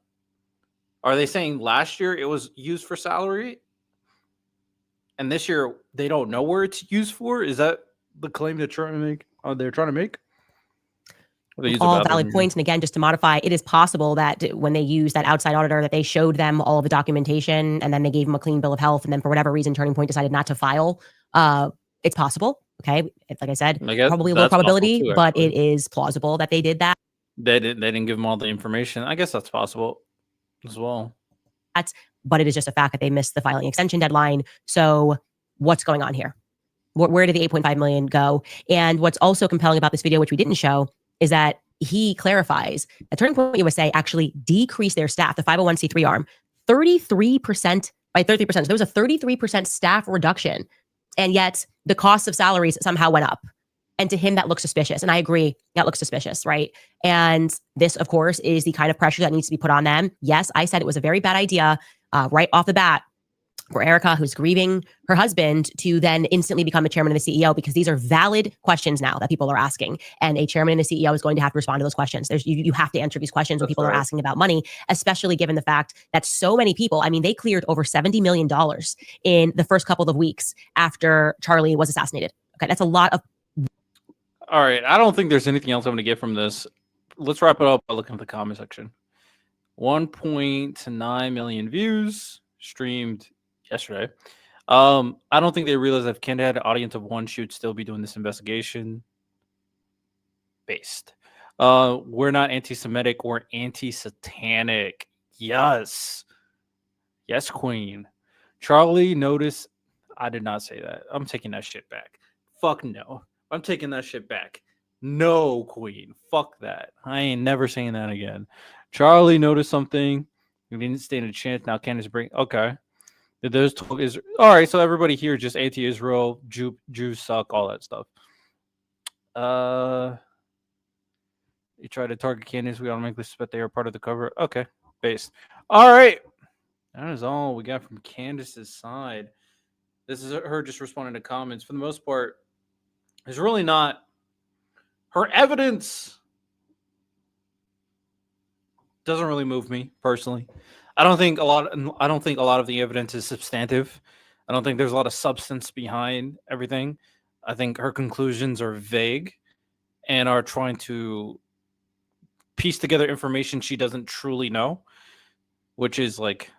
Are they saying last year it was used for salary and this year they don't know where it's used for? Is that the claim they're trying to make? All valid points. And again, just to modify, it is possible that when they used that outside auditor, that they showed them all of the documentation and then they gave them a clean bill of health. And then for whatever reason, Turning Point decided not to file. It's possible. Okay. Like I said, probably a low probability, too, but it is plausible that they did that. They didn't give them all the information. I guess that's possible as well. But it is just a fact that they missed the filing extension deadline. So what's going on here? Where did the 8.5 million go? And what's also compelling about this video, which we didn't show, is that he clarifies that Turning Point USA actually decreased their staff, the 501c3 arm, 33% by 30%. So there was a 33% staff reduction. And yet the cost of salaries somehow went up. And to him, that looks suspicious. And I agree, that looks suspicious, right? And this, of course, is the kind of pressure that needs to be put on them. Yes, I said it was a very bad idea right off the bat for Erica, who's grieving her husband, to then instantly become a chairman and a CEO, because these are valid questions now that people are asking. And a chairman and a CEO is going to have to respond to those questions. You have to answer these questions when people are asking about money, especially given the fact that so many people, I mean, they cleared over $70 million in the first couple of weeks after Charlie was assassinated. Okay, that's a lot of. All right, I don't think there's anything else I'm going to get from this. Let's wrap it up by looking at the comment section. 1.9 million views streamed yesterday. I don't think they realized that if Canada had an audience of one, she would still be doing this investigation. Based. We're not anti-Semitic, we're anti-satanic. Yes. Yes, Queen. Charlie, notice I did not say that. I'm taking that shit back. Fuck no. I'm taking that shit back. No, Queen. Fuck that. I ain't never saying that again. Charlie noticed something. We didn't stand a chance. Now Candace bring. Okay. Did those talk is all right? So everybody here just anti-Israel, Jews suck, all that stuff. You try to target Candace. We automatically suspect they are part of the cover. Okay, based. All right. That is all we got from Candace's side. This is her just responding to comments. For the most part, there's really not her evidence doesn't really move me personally. I don't think a lot of the evidence is substantive. I don't think there's a lot of substance behind everything. I think her conclusions are vague and are trying to piece together information she doesn't truly know, which is like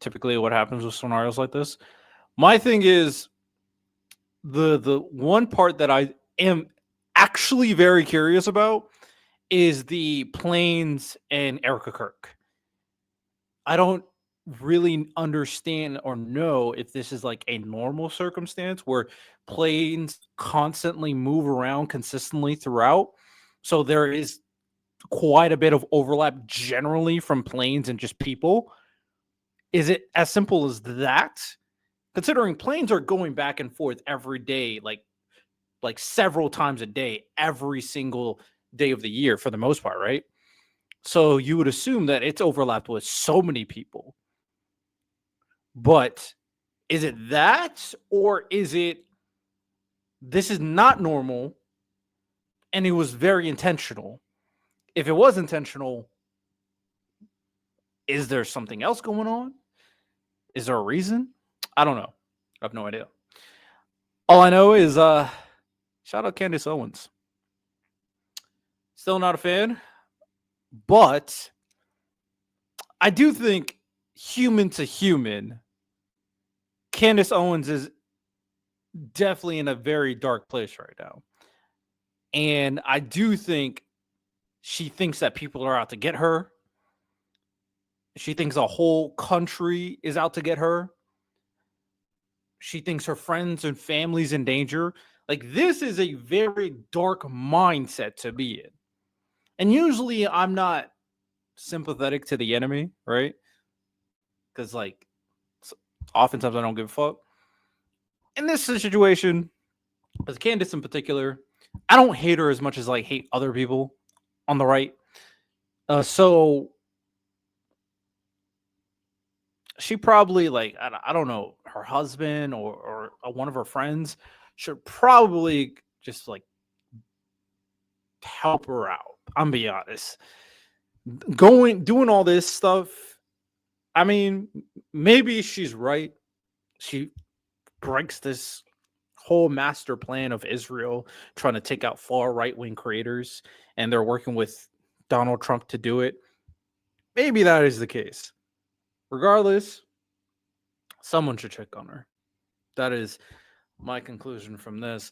typically what happens with scenarios like this. My thing is the one part that I am actually very curious about is the planes and Erica Kirk. I don't really understand or know if this is like a normal circumstance where planes constantly move around consistently throughout. So there is quite a bit of overlap generally from planes and just people. Is it as simple as that? Considering planes are going back and forth every day, like several times a day, every single day of the year for the most part, right? So you would assume that it's overlapped with so many people. But is it that, or is it this is not normal and it was very intentional? If it was intentional, is there something else going on? Is there a reason? I don't know. I have no idea. All I know is shout out Candace Owens. Still not a fan, but I do think human to human, Candace Owens is definitely in a very dark place right now. And I do think she thinks that people are out to get her. She thinks a whole country is out to get her. She thinks her friends and family's in danger. Like, this is a very dark mindset to be in. And usually I'm not sympathetic to the enemy, right? Because, like, oftentimes I don't give a fuck. In this situation, as Candace in particular, I don't hate her as much as I hate other people on the right. So she probably, like, I don't know, her husband or one of her friends should probably just like help her out. I'm being honest. Doing all this stuff. I mean, maybe she's right. She breaks this whole master plan of Israel trying to take out far right-wing creators, and they're working with Donald Trump to do it. Maybe that is the case. Regardless, someone should check on her. That is my conclusion from this.